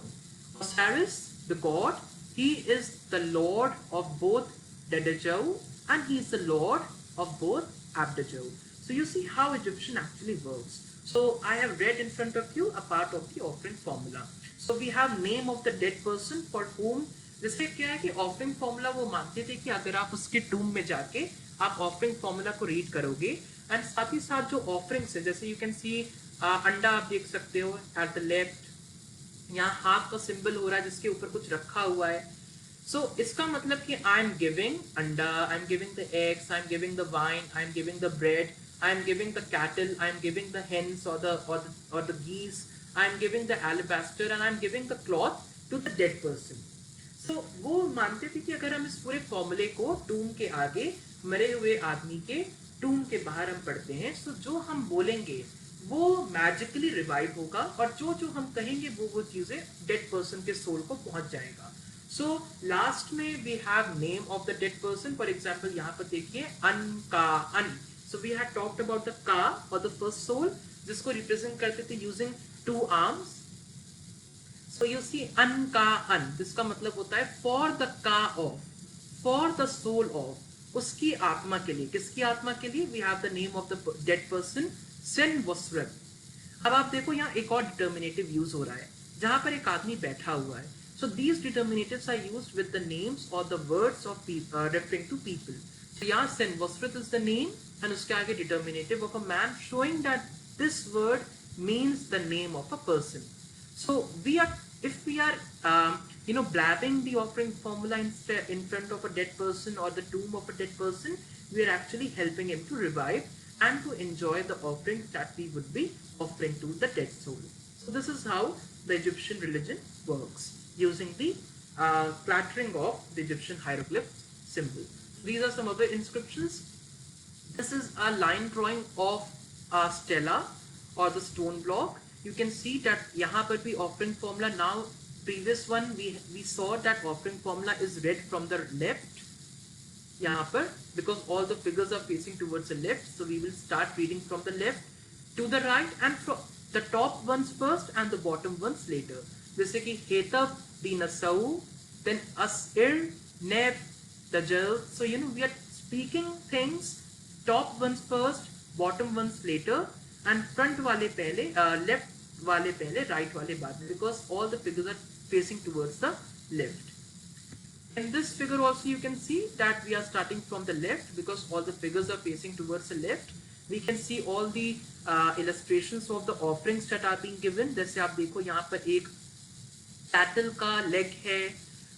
Osiris, the god, he is the lord of both Dedejau and he is the lord of both Abdajau. So you see how Egyptian actually works. So I have read in front of you a part of the offering formula. So we have name of the dead person for whom, जैसे क्या है कि offering formula वो मानते थे कि अगर आप उसके tomb में जाके आप offering formula को read करोगे, एंड साथ ही साथ जो ऑफरिंग्स है, जैसे यू कैन सी अंडा आप देख सकते हो एट द लेफ्ट, यहाँ हाथ का सिंबल हो रहा है जिसके ऊपर कुछ रखा हुआ है. सो इसका मतलब कि आई am giving anda, I am giving the eggs, I am giving the wine, I am giving the bread, I am giving the cattle, I am giving the hens और the geese, I am giving the alabaster and I am giving the cloth to the dead person. So वो मानते थे कि अगर हम इस पूरे फॉर्मूले को टूम के आगे मरे हुए आदमी के टूम के बाहर हम पढ़ते हैं, तो जो हम बोलेंगे वो मैजिकली रिवाइव होगा और जो जो हम कहेंगे वो चीजें डेड पर्सन के सोल को पहुंच जाएगा. सो लास्ट में we have name of the dead person. For example यहाँ पर देखिए अन का अन. So we have talked about the ka और द फर्स्ट सोल जिसको रिप्रेजेंट करते थे using two arms. So you see अन का अन, जिसका मतलब होता है for the ka of. for the soul of, उसकी आत्मा के लिए. किसकी आत्मा के लिए? We have the name of the dead person, Senvosrat. अब आप देखो यहाँ एक और डिटर्मिनेटिव यूज हो रहा है जहां पर एक आदमी बैठा हुआ है. So these determinatives are used with the names or the words of people referring to people. So यहाँ Senvosrat is the name and उसके आगे determinative of a man, showing that this word means the name of a person. So we are, if we are, blabbing the offering formula in front of a dead person or the tomb of a dead person, we are actually helping him to revive and to enjoy the offering that we would be offering to the dead soul. So this is how the Egyptian religion works, using the clattering of the Egyptian hieroglyphs symbol. These are some other inscriptions. This is a line drawing of a stela or the stone block. You can see that यहाँ पर भी offering formula. Now previous one we saw that offering formula is read from the left यहाँ पर, because all the figures are facing towards the left, so we will start reading from the left to the right and from the top ones first and the bottom ones later. जैसे कि Hetab Dinasau, then Asir Neb Dajjal. So we are speaking things, top ones first, bottom ones later, and front wale pehle, left wale pehle, right wale baad mein, because all the figures are facing towards the left. In this figure also you can see that we are starting from the left because all the figures are facing towards the left. We can see all the illustrations of the offerings that are being given. जैसे आप देखो यहाँ पर एक cattle का leg है.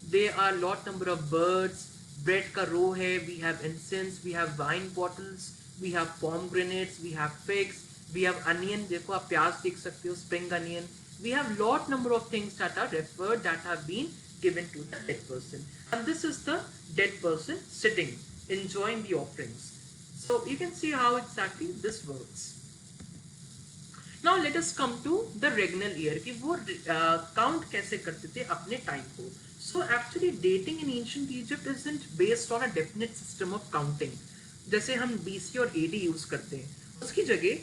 There are lot number of birds. Bread का row है. We have incense. We have wine bottles. We have pomegranates. We have figs. We have onion. देखो आप प्याज देख सकते हो. Spring onion. We have lot number of things that are referred, that have been given to the dead person. And this is the dead person sitting, enjoying the offerings. So you can see how exactly this works. Now let us come to the regnal year, कि वो count कैसे करते थे अपने time को. So actually dating in ancient Egypt isn't based on a definite system of counting. जैसे हम BC और AD use करते हैं, उसकी जगह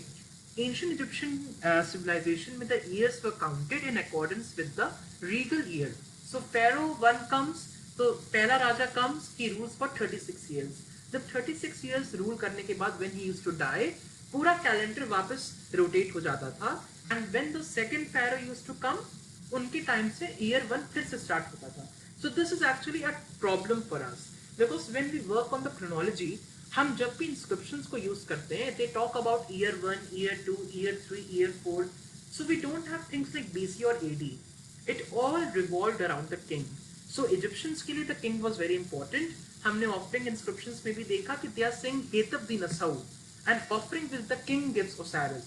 ancient Egyptian civilization में the years were counted in accordance with the regal year. So Pharaoh 1 comes, तो पहला राजा comes, he rules for 36 years. जब 36 years rule करने के बाद when he used to die, पूरा calendar वापस rotate हो जाता था. And when the second Pharaoh used to come, उनके time से year 1 फिर से start होता था. So this is actually a problem for us because when we work on the chronology, हम जब भी inscriptions को use करते हैं, they talk about year 1, year 2, year 3, year 4. So we don't have things like BC or AD. It all revolved around the king. So Egyptians के लिए the king was very important. हमने offering inscriptions में भी देखा कि they are saying Hetab Dinasau, an offering which the king gives Osiris,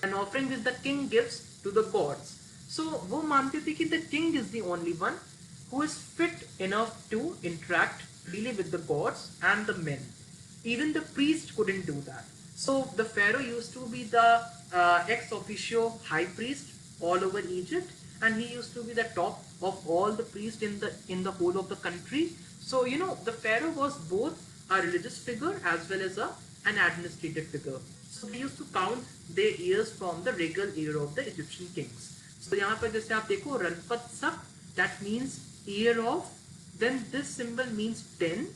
an offering which the king gives to the gods. So वो मानते थे कि the king is the only one who is fit enough to interact really with the gods and the men. Even the priest couldn't do that. So the pharaoh used to be the ex officio high priest all over Egypt, and he used to be the top of all the priests in the whole of the country. So the pharaoh was both a religious figure as well as an administrative figure. So they used to count their years from the regal year of the Egyptian kings. So यहाँ पर जैसे आप देखो Ranpat Sak, that means year of, then this symbol means 10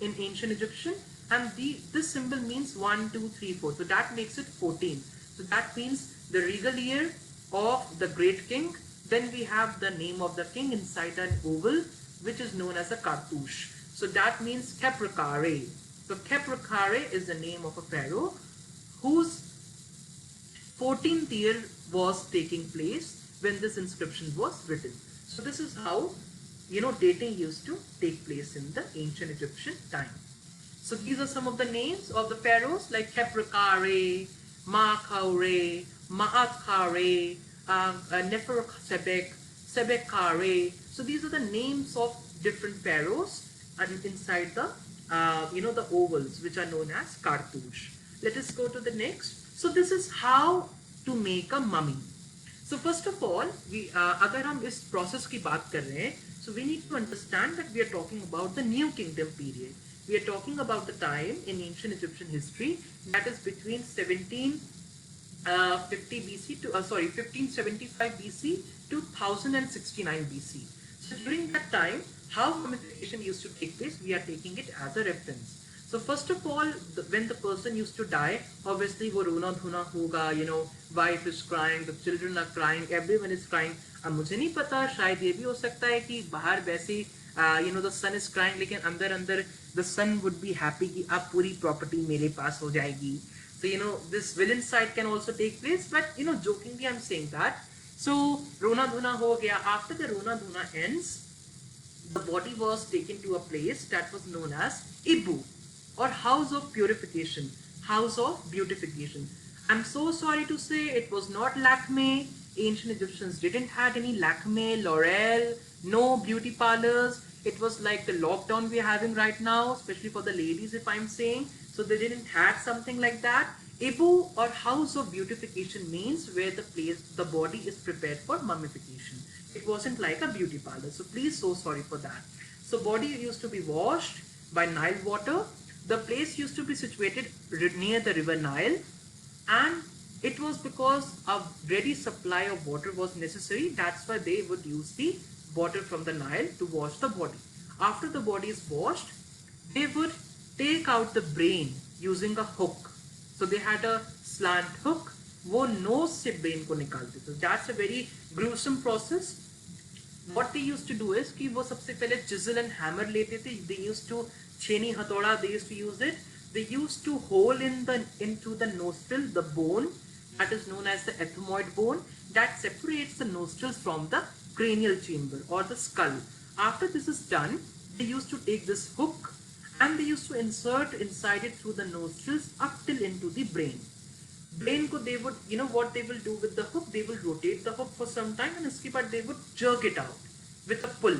in ancient Egyptian, and this symbol means 1, 2, 3, 4. So that makes it 14. So that means the regal year of the great king. Then we have the name of the king inside an oval, which is known as a cartouche. So that means Kheprakare. So Kheprakare is the name of a pharaoh whose 14th year was taking place when this inscription was written. So this is how dating used to take place in the ancient Egyptian time. So these are some of the names of the pharaohs like Kheprakare, Makaure, Maatkare, Neferkasebek, Sebekare. So these are the names of different pharaohs and inside the the ovals which are known as cartouche. Let us go to the next. So this is how to make a mummy. So first of all, we अगर हम इस process की बात कर रहे हैं, so we need to understand that we are talking about the New Kingdom period. We are talking about the time in ancient Egyptian history that is between 1575 BC to 1069 BC. So during that time, how mummification used to take place, we are taking it as a reference. So first of all, when the person used to die, obviously वो रोना धोना होगा, wife is crying, the children are crying, everyone is crying. अब मुझे नहीं पता, शायद ये भी हो सकता है कि बाहर वैसे the son is crying, लेकिन अंदर अंदर the son would be happy कि अब पूरी property मेरे पास हो जाएगी. So this villain side can also take place, but jokingly I'm saying that. So Rona Dhuna ho gaya. After the Rona Dhuna ends, the body was taken to a place that was known as Ibu, or house of purification, house of beautification. I'm so sorry to say it was not Lakme. Ancient Egyptians didn't have any Lakme, L'Oreal, no beauty parlors. It was like the lockdown we're having right now, especially for the ladies, if I'm saying. So they didn't have something like that. Ibu, or house of beautification, means where the body is prepared for mummification. It wasn't like a beauty parlor. So please, so sorry for that. So body used to be washed by Nile water. The place used to be situated near the river Nile, and it was because a ready supply of water was necessary. That's why they would use the water from the Nile to wash the body. After the body is washed, they would take out the brain using a hook. So they had a slant hook. वो nose से brain को निकालते थे. That's a very gruesome process. What they used to do is कि वो सबसे पहले chisel and hammer लेते थे. They used to छेनी हथौड़ा. They used to use it. They used to hole into the nostril the bone that is known as the ethmoid bone that separates the nostrils from the cranial chamber or the skull. After this is done, they used to take this hook and they used to insert inside it through the nostrils up till into the brain. Brain ko they would, what they will do with the hook, they will rotate the hook for some time and uske baad they would jerk it out with a pull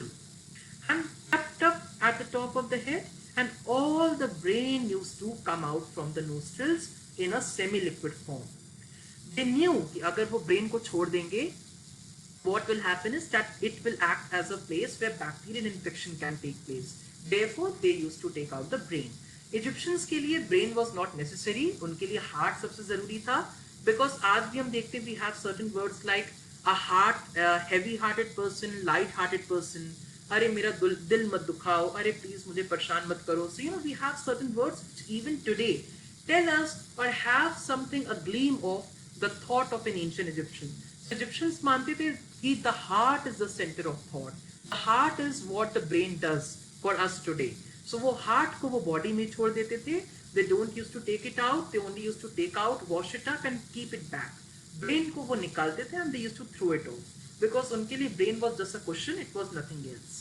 and kept up at the top of the head, and all the brain used to come out from the nostrils in a semi-liquid form. They knew कि अगर वो brain को छोड़ देंगे, what will happen is that it will act as a place where bacterial infection can take place. Therefore, they used to take out the brain. Egyptians के लिए brain was not necessary. उनके लिए heart सबसे जरूरी था, because आज भी हम देखते we have certain words like a heavy-hearted person, light-hearted person. अरे मेरा दिल मत दुखाओ, अरे please मुझे परेशान मत करो. So we have certain words which even today tell us or have something, a gleam of the thought of an ancient Egyptian. Egyptians मानते थे कि the heart is the center of thought. The heart is what the brain does for us today. So वो heart को वो body में छोड़ देते थे. They don't used to take it out. They only used to take out, wash it up and keep it back. Brain को वो निकालते थे and they used to throw it off. Because उनके लिए brain was just a cushion. It was nothing else.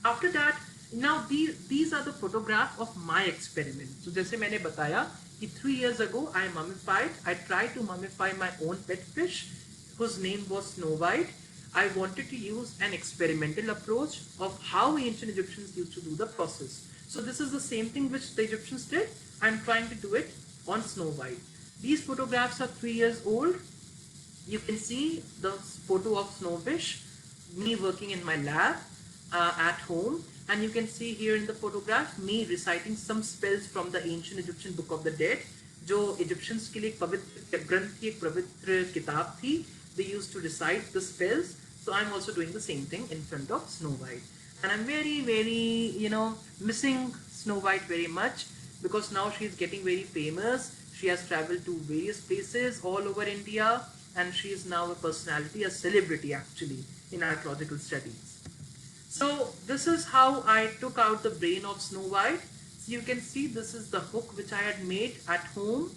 After that, now these are the photograph of my experiment. So जैसे मैंने बताया कि 3 years ago I mummified. I tried to mummify my own pet fish, whose name was Snow White. I wanted to use an experimental approach of how ancient Egyptians used to do the process. So this is the same thing which the Egyptians did. I'm trying to do it on Snow White. These photographs are 3 years old. You can see the photo of Snowfish, me working in my lab at home, and you can see here in the photograph me reciting some spells from the ancient Egyptian Book of the Dead, जो Egyptians के लिए एक पवित्र ग्रंथ की एक पवित्र किताब थी. They used to recite the spells. So I'm also doing the same thing in front of Snow White. And I'm very, very, missing Snow White very much, because now she's getting very famous. She has traveled to various places all over India, and she is now a personality, a celebrity actually, in archaeological studies. So this is how I took out the brain of Snow White. So you can see this is the hook which I had made at home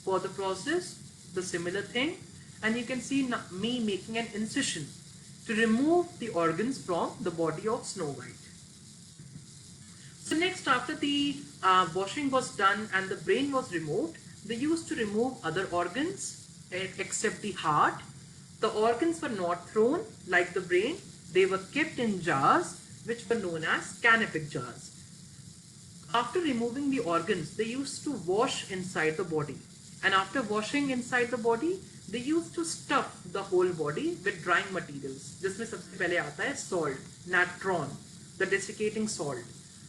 for the process, the similar thing. And you can see me making an incision to remove the organs from the body of Snow White. So next, after the washing was done and the brain was removed, they used to remove other organs except the heart. The organs were not thrown like the brain. They were kept in jars which were known as canopic jars. After removing the organs, they used to wash inside the body. And after washing inside the body, they used to stuff the whole body with drying materials. जिसमें सबसे पहले आता है salt, natron, the desiccating salt.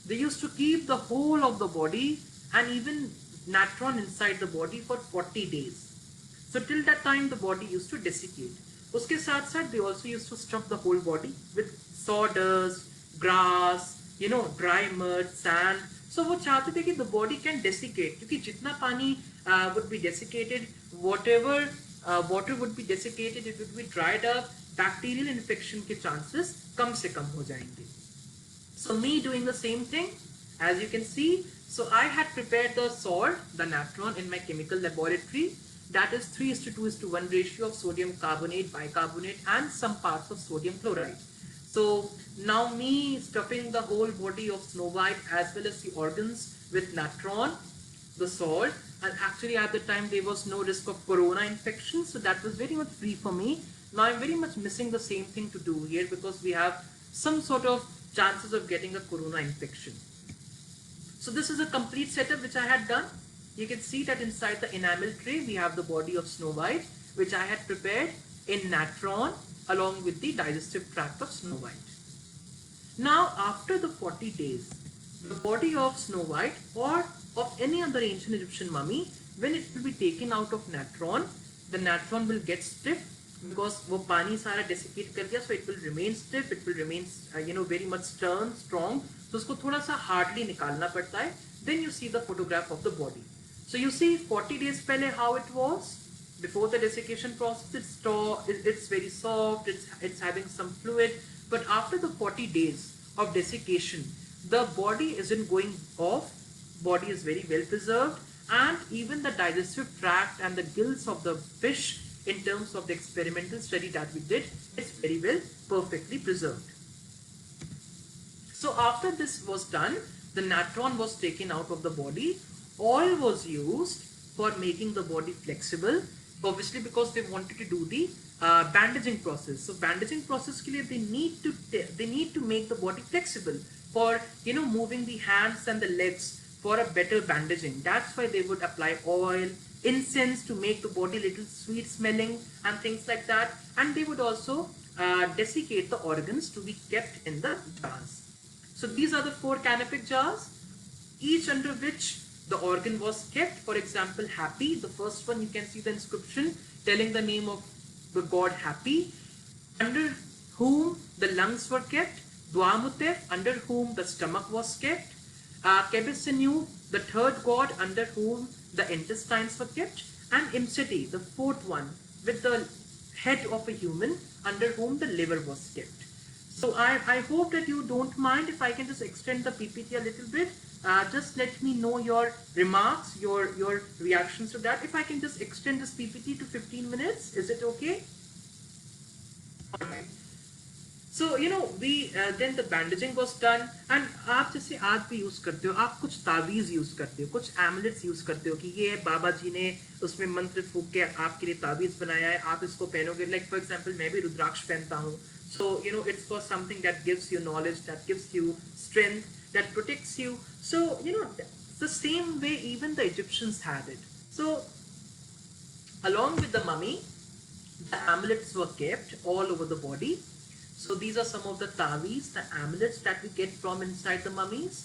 They used to keep the whole of the body and even natron inside the body for 40 days. So till that time the body used to desiccate. उसके साथ साथ they also used to stuff the whole body with sawdust, grass, dry mud, sand. So वो चाहते थे कि the body can desiccate, क्योंकि जितना पानी would be desiccated, whatever water would be desiccated, it would be dried up, bacterial infection के chances कम से कम हो जाएंगे. So me doing the same thing, as you can see, so I had prepared the salt, the natron, in my chemical laboratory. That is 3:2:1 ratio of sodium carbonate, bicarbonate, and some parts of sodium chloride. So now me stuffing the whole body of Snow White as well as the organs with natron, the salt, and actually at the time there was no risk of corona infection, so that was very much free for me. Now I'm very much missing the same thing to do here because we have some sort of chances of getting a corona infection. So this is a complete setup which I had done. You can see that inside the enamel tray we have the body of Snow White, which I had prepared in natron along with the digestive tract of Snow White. Now after the 40 days, the body of Snow White or of any other ancient Egyptian mummy, when it will be taken out of natron, the natron will get stiff because वो पानी सारा desiccate कर गया, so it will remain stiff, it will remain very much stern, strong. So उसको थोड़ा सा hardly निकालना पड़ता है. Then you see the photograph of the body. So you see 40 days पहले how it was before the desiccation process. It's very soft, it's having some fluid, but after the 40 days of desiccation, the body isn't going off. Body is very well preserved, and even the digestive tract and the gills of the fish, in terms of the experimental study that we did, it's very well perfectly preserved. So after this was done, the natron was taken out of the body. Oil was used for making the body flexible, obviously because they wanted to do the bandaging process. So bandaging process के लिए they need to make the body flexible for moving the hands and the legs for a better bandaging. That's why they would apply oil, incense to make the body little sweet smelling and things like that. And they would also desiccate the organs to be kept in the jars. So these are the 4 canopic jars, each under which the organ was kept. For example, Happy, the first one, you can see the inscription telling the name of the god Happy, under whom the lungs were kept. Duamutef, under whom the stomach was kept. Kebesenu, the third god, under whom the intestines were kept. And Imseti, the 4th one, with the head of a human, under whom the liver was kept. So I hope that you don't mind if I can just extend the PPT a little bit. Just let me know your remarks, your reactions to that. If I can just extend this PPT to 15 minutes, is it okay? Alright. So we then the bandaging was done, and आप जैसे आज भी use करते हो, आप कुछ तावीज use करते हो, कुछ एमुलेट्स यूज करते हो कि ये बाबा जी ने उसमें मंत्र फूंक के आपके लिए तावीज बनाया है, आप इसको पहनोगे. लाइक फॉर एग्जांपल मैं भी रुद्राक्ष पहनता हूँ. So it's for something that gives you knowledge, that gives you strength, that protects you. So the same way even the Egyptians had it. So along with the mummy, the amulets were kept all over the body. So these are some of the taweez, the amulets that we get from inside the mummies,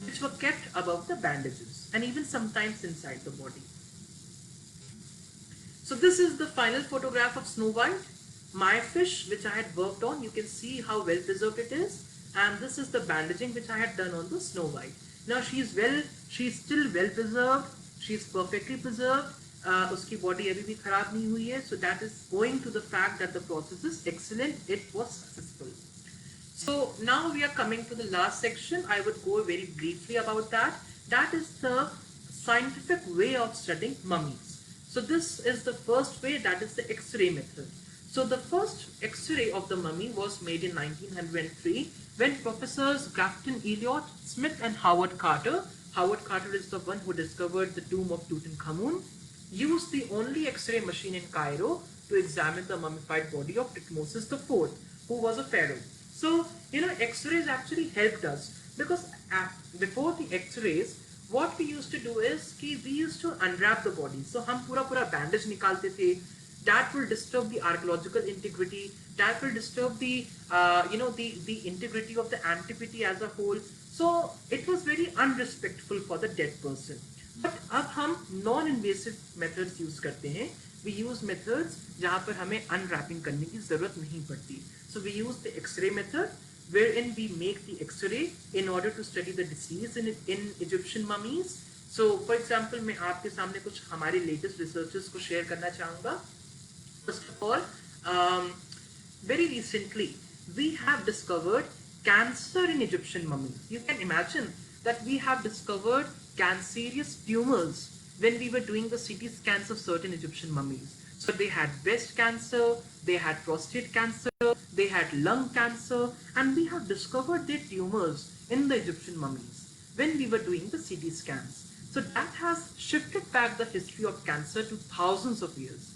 which were kept above the bandages and even sometimes inside the body. So this is the final photograph of Snow White, my fish, which I had worked on. You can see how well preserved it is. And this is the bandaging which I had done on the Snow White. Now she's still well preserved. She's perfectly preserved. Uski body abhi bhi kharab nahi hui hai. So that is owing to the fact that the process is excellent. It was successful. So now we are coming to the last section. I would go very briefly about that. That is the scientific way of studying mummies. So this is the first way, that is the X-ray method. So the first X-ray of the mummy was made in 1903 when Professors Grafton Elliott, Smith and Howard Carter is the one who discovered the tomb of Tutankhamun, used the only X-ray machine in Cairo to examine the mummified body of Thutmose IV, who was a pharaoh. So, X-rays actually helped us because before the X-rays, what we used to do is we used to unwrap the body. So, हम पूरा bandage निकालते थे. That will disturb the archaeological integrity. That will disturb the the integrity of the antiquity as a whole. So it was very unrespectful for the dead person. But अब हम non-invasive methods use करते हैं. we use methods जहाँ पर हमें unwrapping करने की जरूरत नहीं पड़ती. So we use the X-ray method, wherein we make the X-ray in order to study the disease in Egyptian mummies. So, for example, मैं आपके सामने कुछ हमारे latest researches को share करना चाहूँगा. First of all, very recently, we have discovered cancer in Egyptian mummies. You can imagine that we have discovered cancerous tumors when we were doing the CT scans of certain Egyptian mummies. So they had breast cancer, they had prostate cancer, they had lung cancer, and we have discovered their tumors in the Egyptian mummies when we were doing the CT scans. So that has shifted back the history of cancer to thousands of years.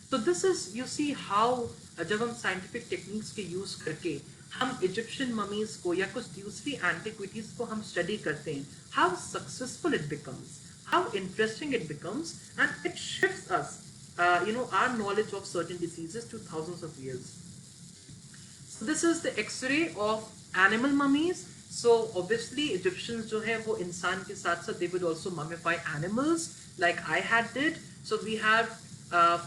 So this is, you see how जब हम scientific techniques के use करके हम Egyptian mummies को या कुछ दूसरी antiquities को हम study करते हैं, how successful it becomes, how interesting it becomes, and it shifts us, our knowledge of certain diseases to thousands of years. So this is the X-ray of animal mummies. So obviously Egyptians जो है वो इंसान के साथ साथ they would also mummify animals like I had did. So we have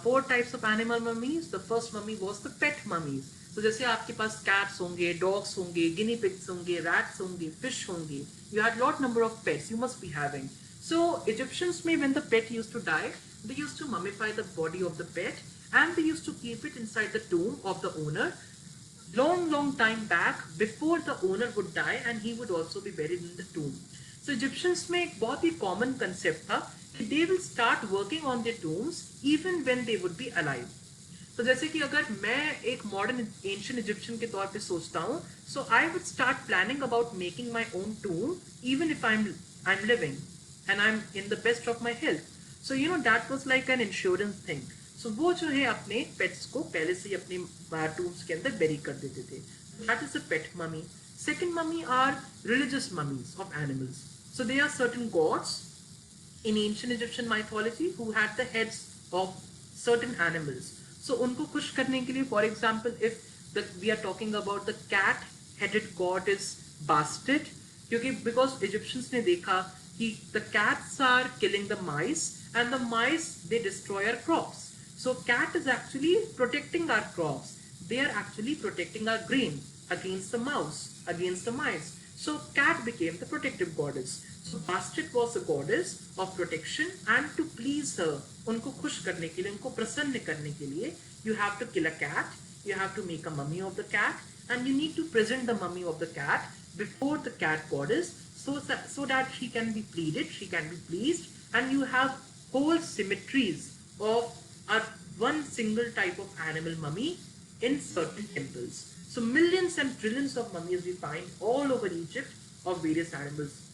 4 types of animal mummies. The first mummy was the pet mummies. So जैसे आपके पास cats होंगे, dogs होंगे, guinea pigs होंगे, rats होंगे, fish होंगे. You had lot number of pets you must be having. So Egyptians may, when the pet used to die, they used to mummify the body of the pet and they used to keep it inside the tomb of the owner long time back before the owner would die, and he would also be buried in the tomb. So Egyptians में एक बहुत ही common concept था कि they will start working on their tombs even when they would be alive. तो जैसे कि अगर मैं एक modern ancient Egyptian के तौर पे सोचता हूँ, so I would start planning about making my own tomb even if I'm living and I'm in the best of my health. So that was like an insurance thing. So वो जो है अपने pets को पहले से ही अपने tombs के अंदर bury कर देते थे. That is a pet mummy. Second mummy are religious mummies of animals. So they are certain gods in ancient Egyptian mythology who had the heads of certain animals. So उनको खुश करने के लिए, for example, if we are talking about the cat-headed god is Bastet, because Egyptians ने देखा कि the cats are killing the mice and the mice they destroy our crops. So cat is actually protecting our crops. They are actually protecting our grain against the mouse, against the mice. So cat became the protective goddess. So Bastet was a goddess of protection, and to please her, उनको खुश करने के लिए, उनको प्रसन्न करने के लिए, you have to kill a cat, you have to make a mummy of the cat, and you need to present the mummy of the cat before the cat goddess, so that she can be pleaded, she can be pleased, and you have whole symmetries of one single type of animal mummy in certain temples. So millions and trillions of mummies we find all over Egypt of various animals.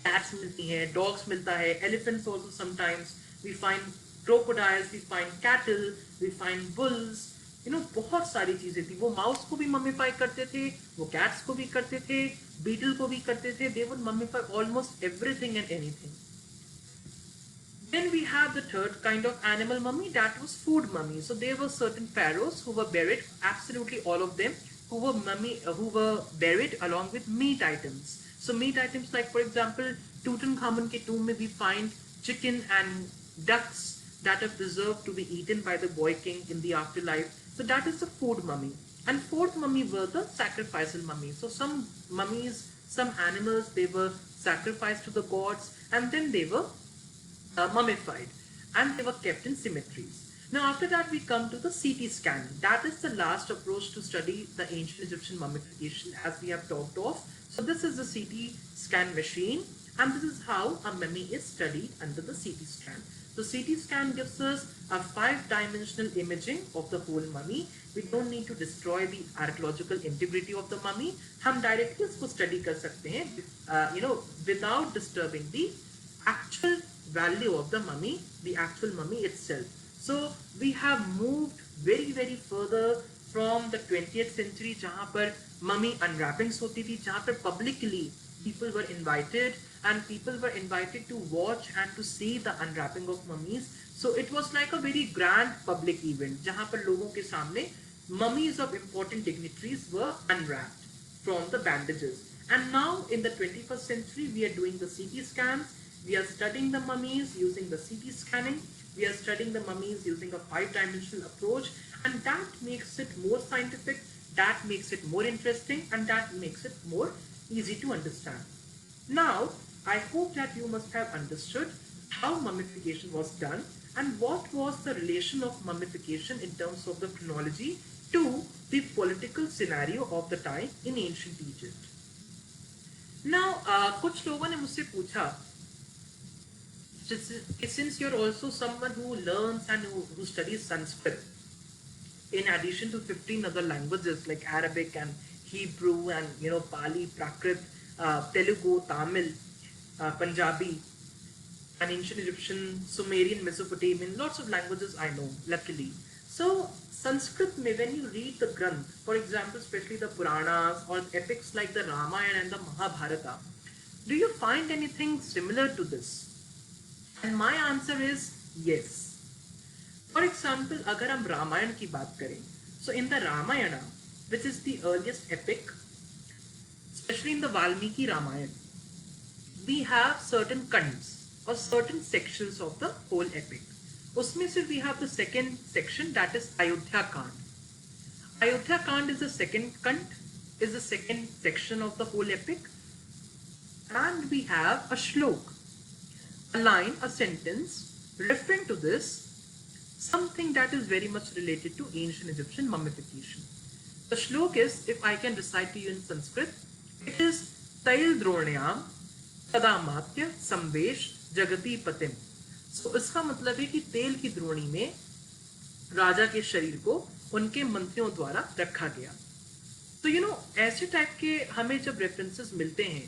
Cats मिलती हैं, dogs मिलता है, elephants also sometimes. We find crocodiles, we find cattle, we find bulls. बहुत सारी चीजें थी. वो mouse को भी mummify करते थे, वो cats को भी करते थे, beetle को भी करते थे. They would mummify almost everything and anything. Then we have the third kind of animal mummy, that was food mummy. So there were certain pharaohs who were buried, absolutely all of them, who were buried along with meat items. So meat items like, for example, Tutankhamun ke tomb mein we find chicken and ducks that are preserved to be eaten by the boy king in the afterlife. So that is the food mummy. And fourth mummy were the sacrificial mummies. So some mummies, some animals, they were sacrificed to the gods and then they were mummified, and they were kept in cemeteries. Now after that we come to the CT scan. That is the last approach to study the ancient Egyptian mummification as we have talked of. So this is the CT scan machine, and this is how a mummy is studied under the CT scan. So CT scan gives us a 5-dimensional imaging of the whole mummy. We don't need to destroy the archaeological integrity of the mummy. हम directly इसको study कर सकते हैं, without disturbing the actual value of the mummy, the actual mummy itself. So we have moved very further from the 20th century जहाँ पर mummy unwrappings होती थी, जहाँ पर publicly people were invited and people were invited to watch and to see the unwrapping of mummies. So it was like a very grand public event जहाँ पर लोगों के सामने mummies of important dignitaries were unwrapped from the bandages. And now in the 21st century we are doing the CT scans. We are studying the mummies using the CT scanning. We are studying the mummies using a 5-dimensional approach, and that makes it more scientific, that makes it more interesting, and that makes it more easy to understand. Now, I hope that you must have understood how mummification was done and what was the relation of mummification in terms of the chronology to the political scenario of the time in ancient Egypt. Now, कुछ लोगों ने मुझसे पूछा, since you're also someone who learns and who studies Sanskrit, in addition to 15 other languages like Arabic and Hebrew and Pali, Prakrit, Telugu, Tamil, Punjabi, and ancient Egyptian, Sumerian, Mesopotamian, lots of languages I know, luckily. So Sanskrit, when you read the Granth, for example, especially the Puranas or epics like the Ramayana and the Mahabharata, do you find anything similar to this? And my answer is yes. For example, अगर हम रामायण की बात करें, so in the Ramayana, which is the earliest epic, especially in the Valmiki Ramayana, we have certain kands or certain sections of the whole epic. उसमें से we have the second section, that is Ayodhya Kand. Ayodhya Kand is the second kand, is the second section of the whole epic, and we have a shlok, a line, a sentence referring to this, something that is very much related to ancient Egyptian mummification. The shlok is, if I can recite to you in Sanskrit, it is Tail Dronayam Tadamatya Samvesh Jagati Patim. So इसका मतलब है कि तेल की द्रोणी में राजा के शरीर को उनके मंत्रियों द्वारा रखा गया. तो ऐसे टाइप के हमें जब रेफरेंसेस मिलते हैं